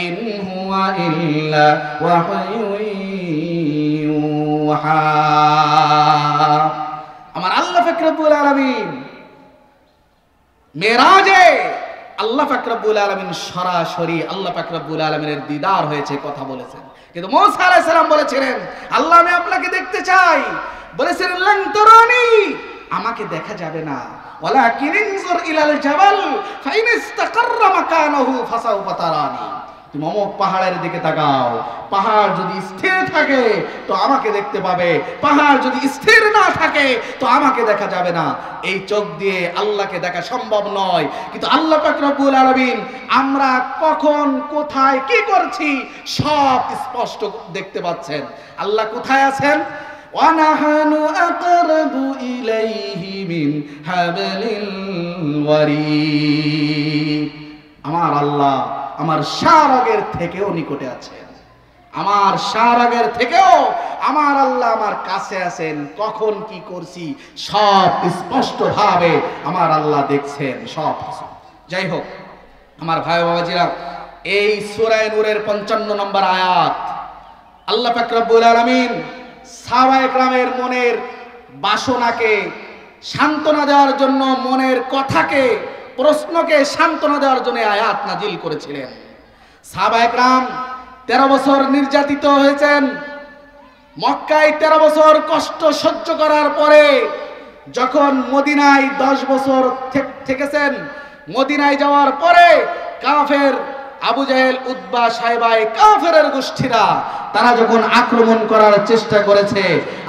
ইন হুয়া ইল্লা ওয়াহয়ুন ইউহা। আমার আল্লাহ পাক রব্বুল আলামিন মেরাজে আল্লাহ পাক রব্বুল আলামিন সরাসরি আল্লাহ পাক রব্বুল আলামিনের দিদার হয়েছে, কথা বলেছেন। কিন্তু মুসা আলাইহিস সালাম বলেছিলেন আল্লাহ আমি আপনাকে দেখতে চাই। বলেছিলেন লান তারানি, আমাকে দেখা যাবে না, ওয়ালাকিন ইনজুর ইলাল জাবাল ফাইন ইসতাকাররা মাকানাহু ফাসাউফা তারানি। তুমি অমুক পাহাড়ের দিকে তাকাও, পাহাড় যদি স্থির থাকে তো আমাকে দেখতে পাবে, পাহাড় যদি স্থির না থাকে তো আমাকে দেখা যাবে না। এই চোখ দিয়ে আল্লাহকে দেখা সম্ভব নয়, কিন্তু আল্লাহ পাক রব্বুল আলামিন আমরা কখন কোথায় কি করছি সব স্পষ্ট দেখতে পাচ্ছেন। আল্লাহ কোথায় আছেন? ওয়ানাহানু আকরাবু ইলাইহি মিন হাবলিল ওয়ারিদ। আমার আল্লাহ আমার শারগের থেকেও নিকটে আছেন। আমার সারাগের থেকেও আমার আল্লাহ আমার কাছে আছেন, কখন কি করছি সব স্পষ্টভাবে আমার আল্লাহ দেখছেন সব কিছু। যাই হোক আমার ভাই বাবাজিরা, এই সূরা নূরের 55 নম্বর আয়াত আল্লাহ পাক রব্বুল আলামিন সাহাবায়ে কেরামের মনের বাসনাকে সান্ত্বনা দেওয়ার জন্য, মনের কথাকে, প্রশ্নকে সান্ত্বনা দেওয়ার জন্য আয়াত নাজিল করেছিলেন। সাহাবায়ে কেরাম 13 বছর নির্যাতিত হয়েছেন, মক্কায় 13 বছর কষ্ট সহ্য করার পরে যখন মদিনায় 10 বছর থেকেছেন, মদিনায় যাওয়ার পরে কাফের আবু জাহেল, উতবা, সাইবাই, কাফেরের গোষ্ঠীরা তারা যখন আক্রমণ করার চেষ্টা করেছে,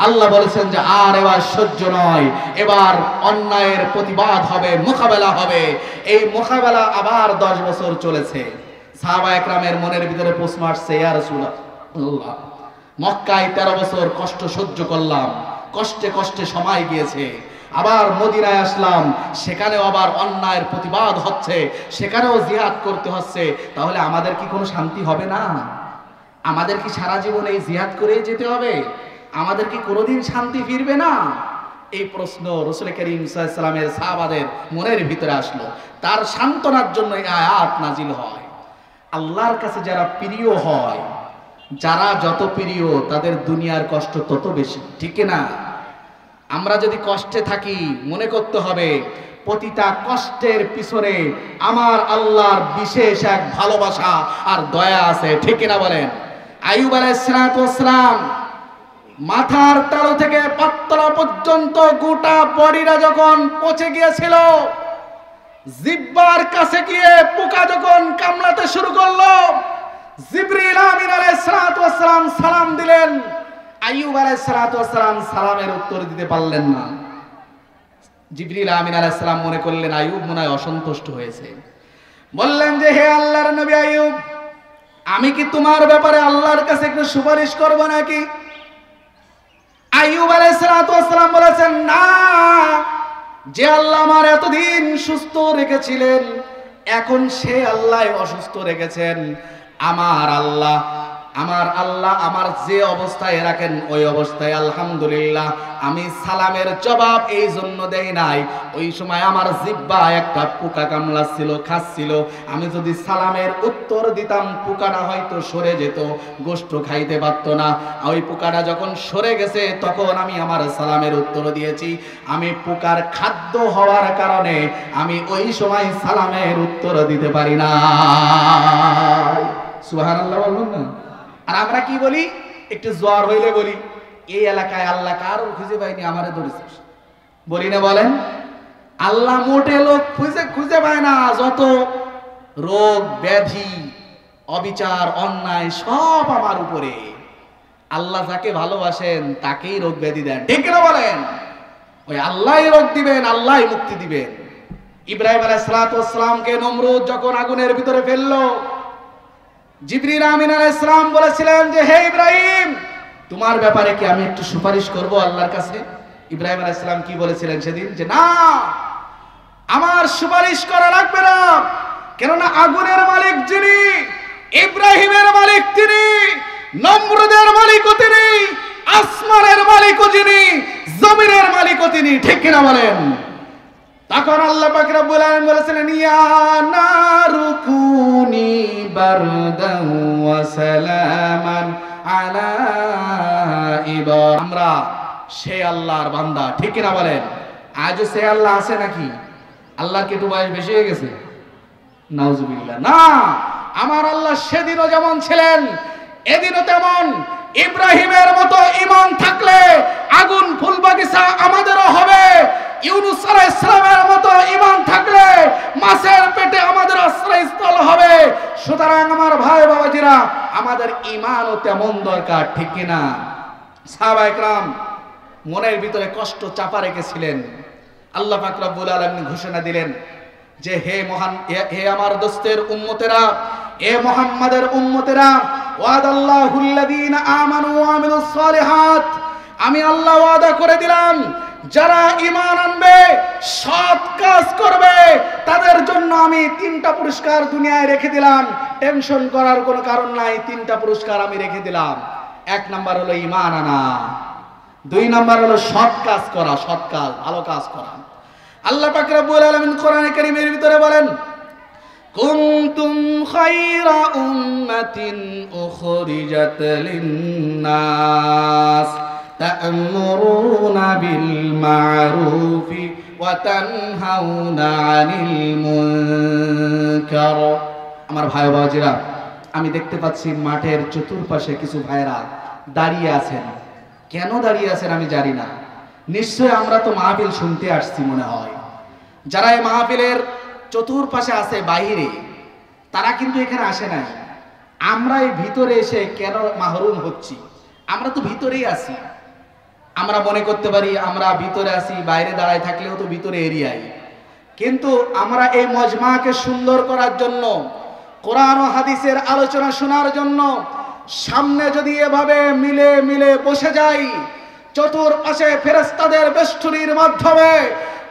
আল্লাহ বলেছেন যে আর এবার সহ্য নয়, এবার অন্যায়ের প্রতিবাদ হবে, মোকাবেলা হবে। এই মোকাবেলা আবার 10 বছর চলেছে। সাহাবায়ে কেরামের মনের ভিতরে প্রশ্ন আসছে, ইয়া রাসূলুল্লাহ, মক্কায় 13 বছর কষ্ট সহ্য করলাম, কষ্টে কষ্টে সময় গিয়েছে, আবার মদিনায় আসলাম, সেখানেও আবার অন্যায়ের প্রতিবাদ হচ্ছে, সেখানেও জিহাদ করতে হচ্ছে, তাহলে আমাদের কি কোনো শান্তি হবে না? আমাদের কি সারা জীবন এই জিহাদ করেই যেতে হবে? আমাদের কি কোনোদিন শান্তি ফিরবে না? এই প্রশ্ন রাসূল করিম সাল্লাল্লাহু আলাইহি ওয়াসাল্লামের সাহাবাদের মনের ভিতরে আসলো। তার সান্ত্বনার জন্য এই আয়াত নাজিল হয়। আল্লাহর কাছে যারা প্রিয় হয়, যারা যত প্রিয় তাদের দুনিয়ার কষ্ট তত বেশি, ঠিক না? আমরা যদি কষ্টে থাকি, মনে করতে হবে প্রতিটা কষ্টের পিছনে আমার আল্লাহর বিশেষ এক ভালোবাসা আর দয়া আছে, ঠিক না বলেন? আইয়ুব আলাইহিস সালাম মাথার তালু থেকে পাতলা পর্যন্ত গোটা বডিটা যখন পচে গিয়েছিল, জিহ্বার কাছে গিয়ে পোকা যখন কামড়াতে শুরু করলো, জিবরিল আমিন আলাইহিস সালাম সালাম দিলেন, আইয়ুব আলাইহিস সালাম সালামের উত্তর দিতে পারলেন না। জিবরিল আমিন আলাইহিস সালাম মনে করলেন আইয়ুব মনে হয় অসন্তুষ্ট হয়েছে। বললেন যে হে আল্লাহর নবী আইয়ুব, আমি কি তোমার ব্যাপারে আল্লাহর কাছে একটু সুপারিশ করব নাকি? আইয়ুব আলাইহিস সালাম বলেছেন, না, যে আল্লাহ আমার এতদিন সুস্থ রেখেছিলেন, এখন সে আল্লাহ অসুস্থ রেখেছেন। আমার আল্লাহ আমার যে অবস্থায় রাখেন ওই অবস্থায় আলহামদুলিল্লাহ। আমি সালামের জবাব এই জন্য দেই নাই, ওই সময় আমার জিহ্বা একটা পোকা কামড়াচ্ছিল, খাচ্ছিল। আমি যদি সালামের উত্তর দিতাম, পোকাটা হয়তো সরে যেত, গোশত খাইতে পারত না। ওই পোকাটা যখন সরে গেছে তখন আমি আমার সালামের উত্তর দিয়েছি। আমি পোকার খাদ্য হওয়ার কারণে আমি ওই সময় সালামের উত্তর দিতে পারি না। সুবহানাল্লাহ বলুন না। আর আমরা কি বলি? একটু জ্বর হইলে বলি এই এলাকায় আল্লাহ কারো খুঁজে পাইনি, আমারে ধরেছিস, বলি না? বলেন, আল্লাহ মোটে লোক খুঁজে পায় না। যত রোগ ব্যাধি, অবিচার, অন্যায় সব আমার উপরে। আল্লাহ যাকে ভালোবাসেন তাকেই রোগ ব্যাধি দেন, ঠিক না বলেন? ওই আল্লাহই রোগ দিবেন, আল্লাহই মুক্তি দিবেন। ইব্রাহিম আলাইহিস সালামকে নমরুদ যখন আগুনের ভিতরে ফেললো, জিবরিল আমিন আলাইহিস সালাম বলেছিলেন যে হে ইব্রাহিম, তোমার ব্যাপারে কি আমি একটু সুপারিশ করব আল্লাহর কাছে? ইব্রাহিম আলাইহিস সালাম কি বলেছিলেন সেদিন? যে না, আমার সুপারিশ করা লাগবে না, কেননা আগুনের মালিক যিনি, ইব্রাহিমের মালিক তিনি, নমরুদের মালিকও তিনি, আসমানের মালিকও যিনি, জমিনের মালিকও তিনি, ঠিক কিনা বলেন? তখন আল্লাহ পাক রব্বুল আলামিন বলেছিলেন, ইয়া নারু কুনি বারদান ওয়া সালামান আলা ইব্রাহিম। আমরা সে আল্লাহর বান্দা, ঠিক কিনা বলেন? আজও সে আল্লাহ আছে নাকি? আল্লাহর কি একটু বয়স বেশি হয়ে গেছে? নাউজুবিল্লাহ। না, আমার আল্লাহ সেদিনও যেমন ছিলেন এদিনও তেমন। ইব্রাহিমের মতো ঈমান থাকলে আগুন ফুল বাগিচা আমাদেরও হবে। ইউনূস আলাইহিস সালামের মতো ঈমান থাকলে মাছের পেটে আমাদের আশ্রয়স্থল হবে। সুতরাং আমার ভাই বাবাজিরা, আমাদের ঈমানও তেমন দরকার, ঠিক কিনা? সাহাবায়ে কেরাম মনের ভিতরে কষ্ট চাপা রেখেছিলেন। আল্লাহ পাক রব্বুল আলামিন ঘোষণা দিলেন যে হে আমার দোস্তের উম্মতেরা, এ মুহাম্মাদের উম্মতেরা, ওয়াদাল্লাহুল্লাযীনা আমানু ওয়া আমিলুস সালিহাত, আমি আল্লাহ ওয়াদা করে দিলাম যারা ঈমান আনবে, সৎ কাজ করবে, তাদের জন্য আমি 3টা পুরস্কার দুনিয়ায় রেখে দিলাম। টেনশন করার কোনো কারণ নাই, 3টা পুরস্কার আমি রেখে দিলাম। 1 নাম্বার হলো ঈমান আনা, 2 নাম্বার হলো সৎ কাজ করা, সৎ কাজ, ভালো কাজ করা। আল্লাহ পাক রব্বুল আলামিন কোরআনে কারীমের ভিতরে বলেন, কুনতুম খায়রা উম্মাতিন উখরিজাত লিন-নাস তা'মুরুনা বিল মা'রুফি ওয়া তানহাউনা আনিল মুনকার। আমার ভাই বাবাজিরা, আমি দেখতে পাচ্ছি মাঠের চতুর্পাশে কিছু ভাইরা দাঁড়িয়ে আছেন। কেন দাঁড়িয়ে আছেন আমি জানি না, নিশ্চয় আমরা তো মাহফিল শুনতে আসছি মনে হয়। যারা এই মাহফিলের চতুর্পাশে আছে বাইরে, তারা কিন্তু এখানে আসে নাই। আমরা এই ভিতরে এসে কেন মাহরুম হচ্ছি? আমরা তো ভিতরেই আছি। আমরা মনে করতে পারি আমরা ভিতরে আছি, বাইরে দাঁড়ায় থাকলেও তো ভিতরে এরিয়ায়। কিন্তু আমরা এই মজমাকে সুন্দর করার জন্য, কোরআন ও হাদিসের আলোচনা শোনার জন্য সামনে যদি এভাবে মিলে মিলে বসে যাই, চতুর্পাশে ফেরেশতাদের বেষ্টনীর মাধ্যমে,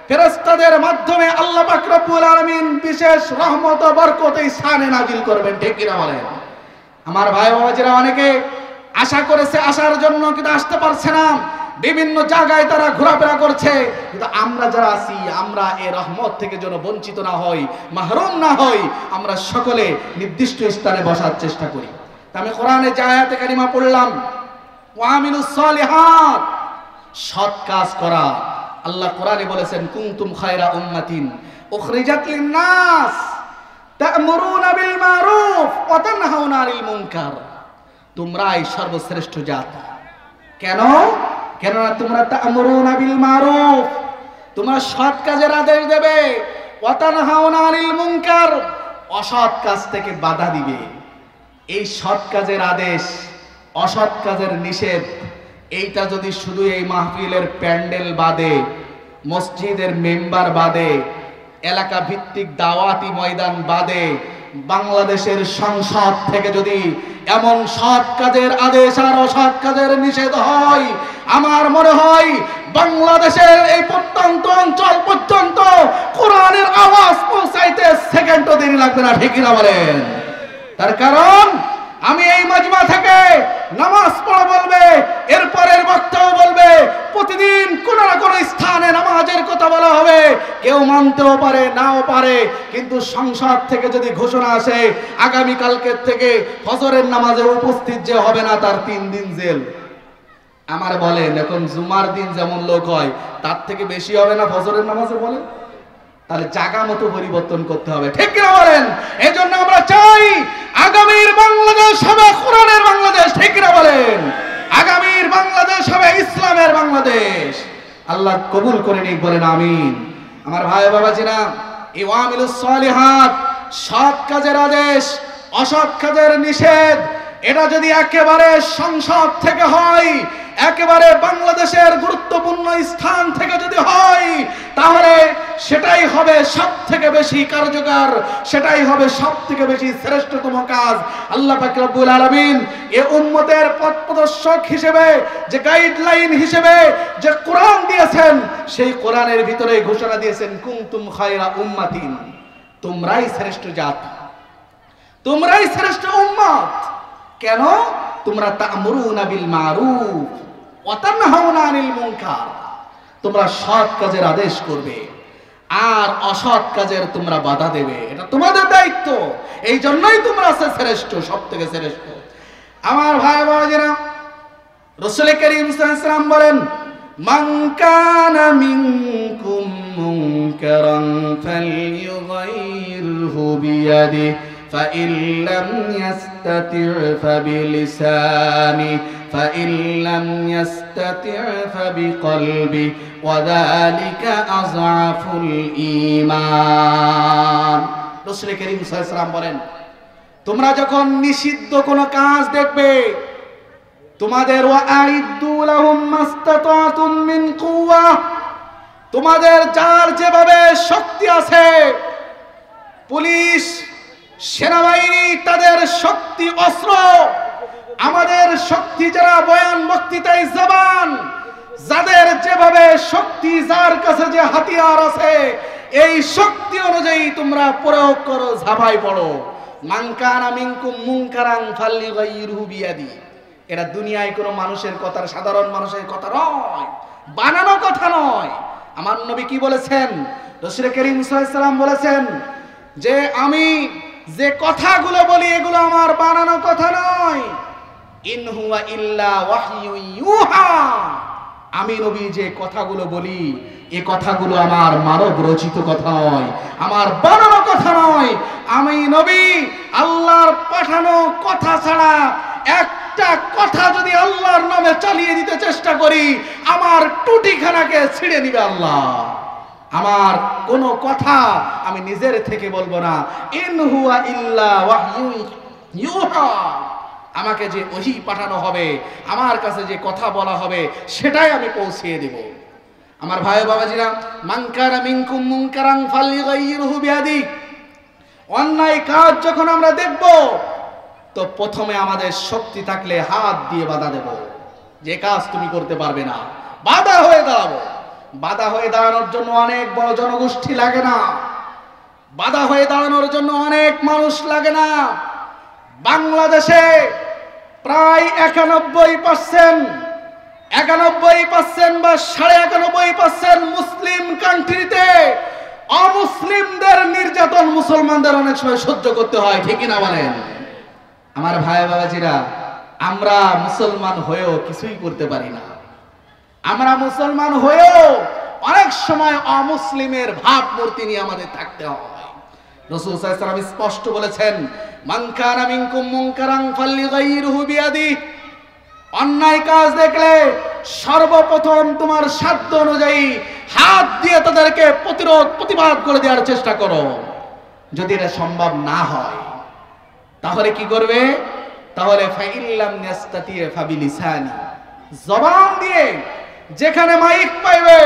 ফেরেশতাদের মাধ্যমে আল্লাহ পাক রব্বুল আলামিন বিশেষ রহমত ও বরকত এই স্থানে নাজিল করবেন। ঠিক কিনা বলেন? আমার ভাই বাবাজিরা অনেকে আশা করেছে আসার জন্য, কিন্তু আসতে পারছে না। বিভিন্ন জায়গায় তারা ঘোরাফেরা করছে, কিন্তু আমরা যারা আছি, আমরা এই রহমত থেকে যেন বঞ্চিত না হই, মাহরুম না হই, আমরা সকলে নির্দিষ্ট স্থানে বসার চেষ্টা করি। আমি কোরআনে যে আয়াতে কারিমা পড়লাম, ওয়ামিলুস সালিহাত, সৎ কাজ করা। আল্লাহ কোরআনে বলেছেন, কুনতুম খায়রা উম্মাতিন উখরিজাত লিন-নাস তা'মুরুনা বিল মা'রুফ ওয়া তানহাউনা আনিল মুনকার। তোমরাই সর্বশ্রেষ্ঠ জাত। কেন? কেননা তোমরা তা'মুরুনা বিল মা'রুফ, তোমরা সৎ কাজের আদেশ দেবে, ওয়া তানহাউনা আনিল মুনকার, অসৎ কাজ থেকে বাধা দিবে। এই সৎ কাজের আদেশ, অসৎ কাজের নিষেধ, এইটা যদি শুধু এই মাহফিলের প্যান্ডেল বাদে, মসজিদের মেম্বার বাদে, এলাকা ভিত্তিক দাওয়াতি ময়দান বাদে, বাংলাদেশের সংসদ থেকে যদি এমন সৎ কাজের আদেশ আর অসৎ কাজের নিষেধ হয়, আমার মনে হয় বাংলাদেশের এই প্রত্যন্ত অঞ্চল পর্যন্ত কোরআনের আওয়াজ পৌঁছাইতে সেকেন্ডও দেরি লাগবে না। ঠিক কিনা বলেন? তার কারণ আমি এই মজমা থেকে নামাজ পড়া বলবে, এরপরের বক্তাও বলবে, প্রতিদিন কোন না কোন স্থানে নামাজের কথা বলা হবে। কেউ মানতেও পারে, নাও পারে, কিন্তু সংসদ থেকে যদি ঘোষণা আসে আগামী কালকের থেকে ফজরের নামাজে উপস্থিত যে হবে না, তার 3 দিন জেল। আমার বলেন, এখন জুমার দিন যেমন লোক হয়, তার থেকে বেশি হবে না ফজরের নামাজে? বলেন, তাহলে জায়গা মতো পরিবর্তন করতে হবে। ঠিক কিনা বলেন? এই জন্য আমরা চাই আগামীর বাংলাদেশ হবে কোরআনের বাংলাদেশ। ঠিক কিনা বলেন? আগামীর বাংলাদেশ হবে ইসলামের বাংলাদেশ। আল্লাহ কবুল করে নিক, বলেন আমিন। আমার ভাই বাবাজিরা, এই ওয়ামিলুস সালিহাত, সৎ কাজের আদেশ, অসৎ কাজের নিষেধ, এটা যদি একেবারে সংসদ থেকে হয়, একেবারে বাংলাদেশের গুরুত্বপূর্ণ স্থান থেকে যদি হয়, তাহলে সেটাই হবে সব থেকে বেশি কার্যকর, সেটাই হবে সব থেকে বেশি শ্রেষ্ঠতম কাজ। আল্লাহ পাক রব্বুল আলামিন এই উম্মতের পথ প্রদর্শক হিসেবে, যে গাইডলাইন হিসেবে যে কোরআন দিয়েছেন, সেই কোরআনের ভিতরে ঘোষণা দিয়েছেন, কুনতুম খায়রা উম্মাতিন, তোমরাই শ্রেষ্ঠ জাত, তোমরাই শ্রেষ্ঠ উম্মত। কেন? তোমরা তা'মুরুনা বিল মা'রুফ ওয়া তানহাউনা আনিল মুনকার, তোমরা সৎ কাজের আদেশ করবে আর অসৎ কাজের তোমরা বাধা দেবে। এটা তোমাদের দায়িত্ব। এই জন্যই তোমরা শ্রেষ্ঠ, সব থেকে শ্রেষ্ঠ। আমার ভাই বাবাজিরা, রাসূল করিম সাল্লাল্লাহু আলাইহি ওয়াসাল্লাম বলেন, মান কানা মিনকুম মুনকারান ফালইয়ুগাইরহু বিয়াদিহি فإن لم يستطع فبلسانه فإن لم يستطع فبقلبه وذلك أضعف الإيمان। রাসূল করিম সাল্লাল্লাহু আলাইহি ওয়াসাল্লাম বলেন, তোমরা যখন নিষিদ্ধ কোনো কাজ দেখবে, তোমাদের ওয়াইদু লাহুম মাস্তাতাতুম মিন কুওয়া, তোমাদের যার যেভাবে শক্তি আছে, পুলিশ, সেনাবাহিনী তাদের শক্তি অস্ত্র, আমাদের শক্তি যারা বয়ান বক্তৃতায় জবান, যাদের যেভাবে শক্তি, যার কাছে যে হাতিয়ার আছে, এই শক্তি অনুযায়ী তোমরা প্রয়োগ করো, ঝাঁপাই পড়ো। মান কানা মিনকুম মুনকারান ফালইগাইরহু বিয়াদি। এটা দুনিয়ায় কোনো মানুষের কথা, সাধারণ মানুষের কথা নয়, বানানো কথা নয়। আমার নবী কি বলেছেন? রাসূল করিম সাল্লাল্লাহু আলাইহি ওয়াসাল্লাম বলেছেন যে আমি যে কথাগুলো বলি এগুলো আমার বানানো কথা নয়। ইন হুয়া ইল্লা ওয়াহয়ু ইউহা। আমি নবী যে কথাগুলো বলি এই কথাগুলো আমার মানব রচিত কথা নয়, আমার বানানো কথা নয়। আমি নবী আল্লাহর পাঠানো কথা ছাড়া একটা কথা যদি আল্লাহর নামে চালিয়ে দিতে চেষ্টা করি, আমার টুটিখানাকে ছিঁড়ে নিবে আল্লাহ। আমার কোনো কথা আমি নিজের থেকে বলবো না। ইন হুয়া ইল্লা ওয়াহয়ু ইউহা। আমাকে যে ওহী পাঠানো হবে, আমার কাছে যে কথা বলা হবে সেটাই আমি পৌঁছিয়ে দেব। আমার ভাই বাবাজিরা, মান কানা মিনকুম মুনকারান ফালইগাইরহু বিয়াদি। অন্যায় কাজ যখন আমরা দেখব তো প্রথমে আমাদের শক্তি থাকলে হাত দিয়ে বাধা দেব। যে কাজ তুমি করতে পারবে না, বাধা হয়ে দাঁড়াবো। বাধা হয়ে দাঁড়ানোর জন্য অনেক বড় জনগোষ্ঠী লাগে না, বাধা হয়ে দাঁড়ানোর জন্য অনেক মানুষ লাগে না। বাংলাদেশে প্রায় 91% বা 91.5% মুসলিম কান্ট্রিতে অমুসলিমদের নির্যাতন মুসলমানদের অনেক সময় সহ্য করতে হয়, ঠিক না বলেন? আমার ভাই বাবাজিরা, আমরা মুসলমান হয়েও কিছুই করতে পারি না। আমরা মুসলমান হয়েও অনেক সময় অমুসলিমের ভাবমূর্তি নিয়ে আমাদের থাকতে হয়। রাসূল সাল্লাল্লাহু আলাইহি ওয়াসাল্লাম স্পষ্ট বলেছেন, মান কানা মিনকুম মুনকারান ফালইগাইরহু বিয়াদি। অন্যায় কাজ দেখলে সর্বপ্রথম তোমার সাধ্য অনুযায়ী হাত দিয়ে তাদেরকে প্রতিবাদ করে দেওয়ার চেষ্টা করো। যদি এটা সম্ভব না হয় তাহলে কি করবে? তাহলে ফাইল্লাম ইয়াস্তাতি ফাবিলিসানি। জবান দিয়ে, যেখানে মাইক পাইবে,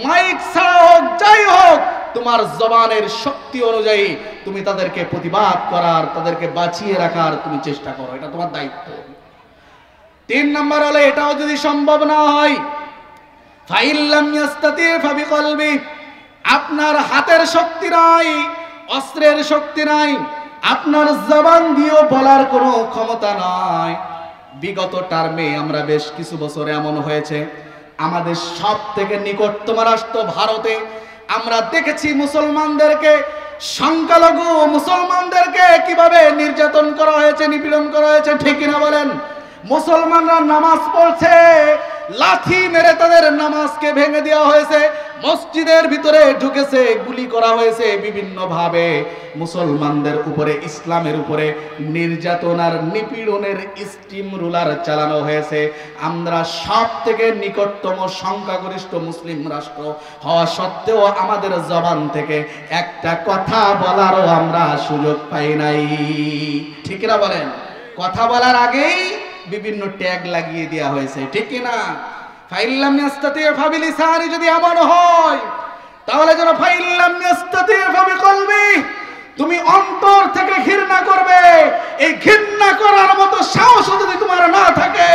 মাইক ছাড়া হোক যাই হোক, তোমার জবানের শক্তি অনুযায়ী তুমি তাদেরকে প্রতিবাদ করার, তাদেরকে বাঁচিয়ে রাখার তুমি চেষ্টা করো। এটা তোমার দায়িত্ব। 3 নম্বর হলো, এটাও যদি সম্ভব না হয়, ফাইল্লাম ইয়াস্তাতি ফাবিকলবি। আপনার হাতের শক্তি নাই, অস্ত্রের শক্তি নাই, আপনার জবান দিয়েও বলার কোনো ক্ষমতা নাই। বিগত টার্মে আমরা বেশ কিছু বছর এমন হয়েছে, আমাদের সব থেকে নিকটতম রাষ্ট্র ভারতে আমরা দেখেছি মুসলমানদেরকে, সংখ্যালঘু মুসলমানদেরকে কিভাবে নির্যাতন করা হয়েছে, নিপীড়ন করা হয়েছে, ঠিক না বলেন? মুসলমানরা নামাজ পড়ছে, লাঠি মেরে তাদের নামাজকে ভেঙে দেওয়া হয়েছে, মসজিদের ভিতরে ঢুকেছে, গুলি করা হয়েছে, বিভিন্ন ভাবে মুসলমানদের উপরে, ইসলামের উপরে নির্যাতন আর নিপীড়নের স্টিম রুলার চালানো হয়েছে। আমরা সব থেকে নিকটতম সংখ্যাগরিষ্ঠ মুসলিম রাষ্ট্র হওয়া সত্ত্বেও আমাদের জবান থেকে একটা কথা বলারও আমরা সুযোগ পাই নাই, ঠিক না বলেন? কথা বলার আগেই বিভিন্ন ট্যাগ লাগিয়ে দেওয়া হয়েছে, ঠিক না? ফাইল্লাম ইয়াস্তাতি ফাবিলিসানি যদি এমন হয়, তাহলে যেন ফাইল্লাম ইয়াস্তাতি ফাবিকলবি, তুমি অন্তর থেকে ঘৃণা করবে। এই ঘৃণা করার মতো সাহস যদি তোমার না থাকে,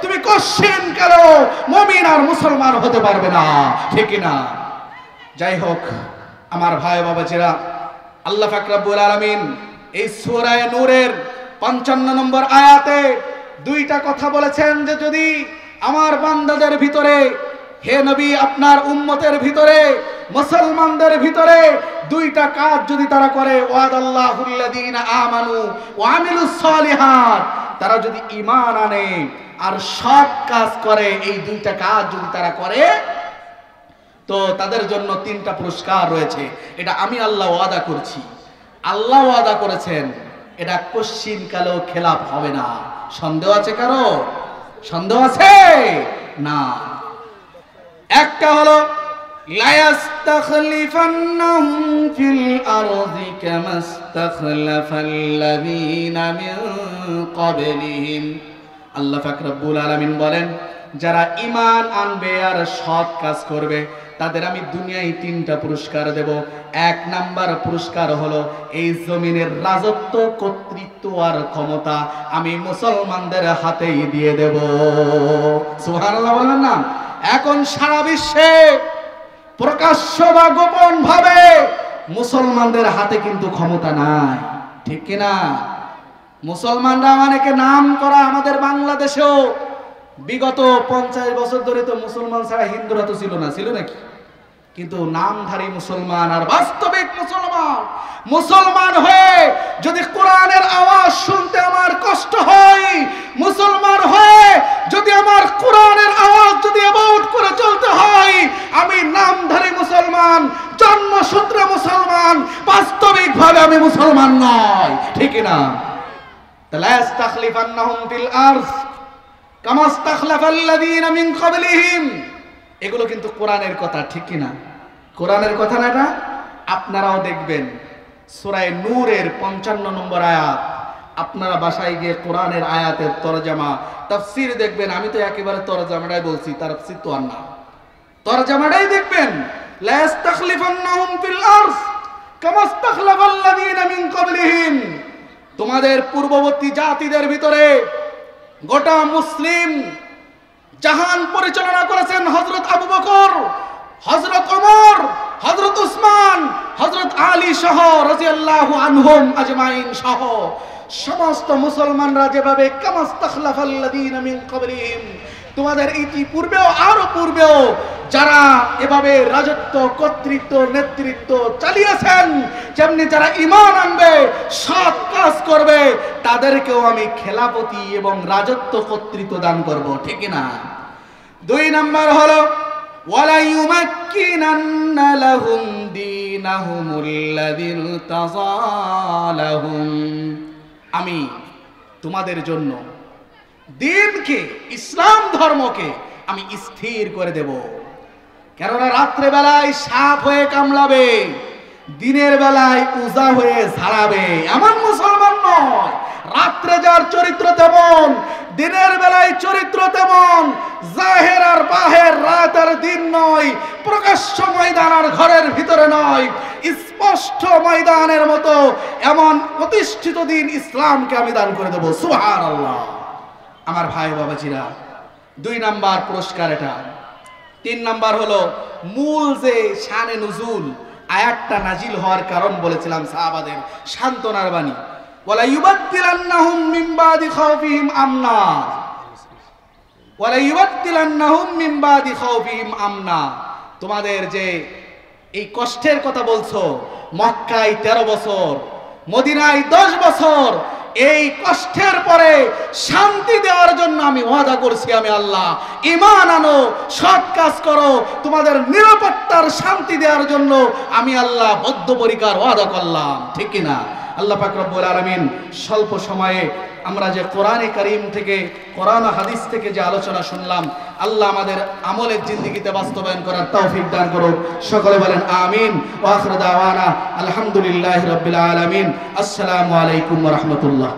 তুমি কশিন কালো মুমিন আর মুসলমান হতে পারবে না, ঠিক না? যাই হোক আমার ভাই বাবাজিরা, আল্লাহ পাক রব্বুল আলামিন এই সূরা নূরের 55 নম্বর আয়াতে দুইটা কথা বলেছেন যে যদি আমার বান্দাদের ভিতরে, হে নবী, আপনার উম্মতের ভিতরে, মুসলমানদের ভিতরে দুইটা কাজ যদি তারা করে, ওয়াদাল্লাহুল্লাযীনা আমানু ওয়া আমিলুস সালিহাত, তারা যদি ঈমান আনে আর সৎ কাজ করে, এই দুইটা কাজ যদি তারা করে, তো তাদের জন্য 3টা পুরস্কার রয়েছে। এটা আমি আল্লাহ ওয়াদা করছি, আল্লাহ ওয়াদা করেছেন, এটা কোশ্চিন কালেও খেলাপ হবে না। সন্দেহ আছে কারো? সন্দেহ আছে না। একটা হলো লা ইস্তাখলিফান্নাহুম ফিল আরদি কামা ইস্তাখলাফাল্লাযীনা মিন ক্বাবলিহিম। আল্লাহ পাক রব্বুল আলামিন বলেন, যারা ঈমান আনবে আর সৎ কাজ করবে তাদের আমি দুনিয়ায় 3টা পুরস্কার দেব। 1 নাম্বার পুরস্কার হলো এই জমিনের রাজত্ব, কর্তৃত্ব আর ক্ষমতা আমি মুসলমানদের হাতেই দিয়ে দেব। সুবহানাল্লাহ বলেন না? এখন সারা বিশ্বে প্রকাশ্য বা গোপন ভাবে মুসলমানদের হাতে কিন্তু ক্ষমতা নাই, ঠিক কিনা? মুসলমানরা অনেকে নাম করা আমাদের বাংলাদেশেও বিগত 50 বছর ধরে তো মুসলমান ছাড়া হিন্দুরা তো ছিল না, ছিল নাকি? কিন্তু নামধারী মুসলমান আর বাস্তবিক মুসলমান হয়ে যদি কোরআনের আওয়াজ শুনতে আমার কষ্ট হয়, মুসলমান হয়ে যদি আমার কোরআনের আওয়াজ যদি অ্যাবাউট করে চলতে হয়, আমি নামধারী মুসলমান, জন্মসূত্রে মুসলমান, বাস্তবিক ভাবে আমি মুসলমান নয়, ঠিক না? তালা ইস্তাখলিফান্নাহুম ফিল আরদ কামা ইস্তাখলাফাল্লাযীনা মিন ক্বাবলিহিম, এগুলো কিন্তু কোরআনের কথা, ঠিক কি না? কোরআনের কথা না এটা? আপনারাও দেখবেন সূরা নূরের 55 নম্বর আয়াত, আপনারা বাসায় গিয়ে কোরআনের আয়াতের তরজমা তাফসীর দেখবেন। আমি তো একেবারে তরজমাটাই বলছি, তাফসীর তো আর না, তরজমাটাই দেখবেন। লা ইস্তাখলিফান্নাহুম ফিল আরদ কামা ইস্তাখলাফাল্লাযীনা মিন ক্বাবলিহিম, তোমাদের পূর্ববর্তী জাতিদের ভিতরে গোটা মুসলিম জাহান পরিচালনা করেছেন হযরত আবু বকর, হযরত ওমর, হযরত উসমান, হযরত আলী সহ রাদিয়াল্লাহু আনহুম আজমাইন সহ সমস্ত মুসলমানরা যেভাবে কামাস্তাখলাফাল্লাযীনা মিন ক্বাবলিহিম, তোমাদের ইতিপূর্বেও আরো পূর্বেও যারা এভাবে রাজত্ব, কর্তৃত্ব, নেতৃত্ব চালিয়েছেন, যেমনি যারা ঈমান আনবে, সৎ কাজ করবে, তাদেরকেও আমি খেলাপতি এবং রাজত্ব, কর্তৃত্ব দান করব, ঠিক না? 2 নাম্বার হলো ওয়ালা ইউমাক্কিনান্না লাহুম দীনাহুমুল্লাযী ইরতাযালাহুম, আমি তোমাদের জন্য দিনকে, ইসলাম ধর্মকে আমি স্থির করে দেব। কেননা রাত্রে বেলায় সাপ হয়ে কামড়াবে, দিনের বেলায় উজা হয়ে ঝাড়াবে, এমন মুসলমান নয়। রাত্রে যার চরিত্র তেমন, দিনের বেলায় চরিত্র তেমন, জাহের আর বাহের, রাত আর দিন নয়, প্রকাশ্য ময়দান আর ঘরের ভিতরে নয়, স্পষ্ট ময়দানের মতো এমন প্রতিষ্ঠিত দিন ইসলামকে আমি দান করে দেব। সুবহানাল্লাহ। আমার ভাই বাবাজিরা, 2 নাম্বার পুরস্কার এটা। 3 নাম্বার হলো মূল যে শানে নুজুল আয়াতটা নাজিল হওয়ার কারণ বলেছিলাম, সাহাবাদের সান্ত্বনার বাণী, ওয়ালা ইউবাদদিলান্নাহুম মিন বাদি খাউফিহিম আমনা, ওয়ালা ইউবাদদিলান্নাহুম মিন বাদি খাউফিহিম আমনা, তোমাদের যে এই কষ্টের কথা বলছো, মক্কায় 13 বছর, মদিনায় 10 বছর, এই কষ্টের পরে শান্তি দেওয়ার জন্য আমি ওয়াদা করছি, আমি আল্লাহ। ঈমান আনো, সৎ কাজ করো, তোমাদের নিরাপত্তার শান্তি দেওয়ার জন্য আমি আল্লাহ বদ্ধপরিকর ওয়াদা করলাম, ঠিক কি না? আল্লাহ পাক রব্বুল আলামিন স্বল্প সময়ে আমরা যে কোরআনে কারীম থেকে, কোরআন হাদিস থেকে যে আলোচনা শুনলাম, আল্লাহ আমাদের আমলের জিন্দেগিতে বাস্তবায়ন করার তৌফিক দান করুন। সকলে বলেন আমিন। ওয়া আখিরু দাওয়ানা আলহামদুলিল্লাহি রাব্বিল আলামিন। আসসালামু আলাইকুম ওয়া রাহমাতুল্লাহ।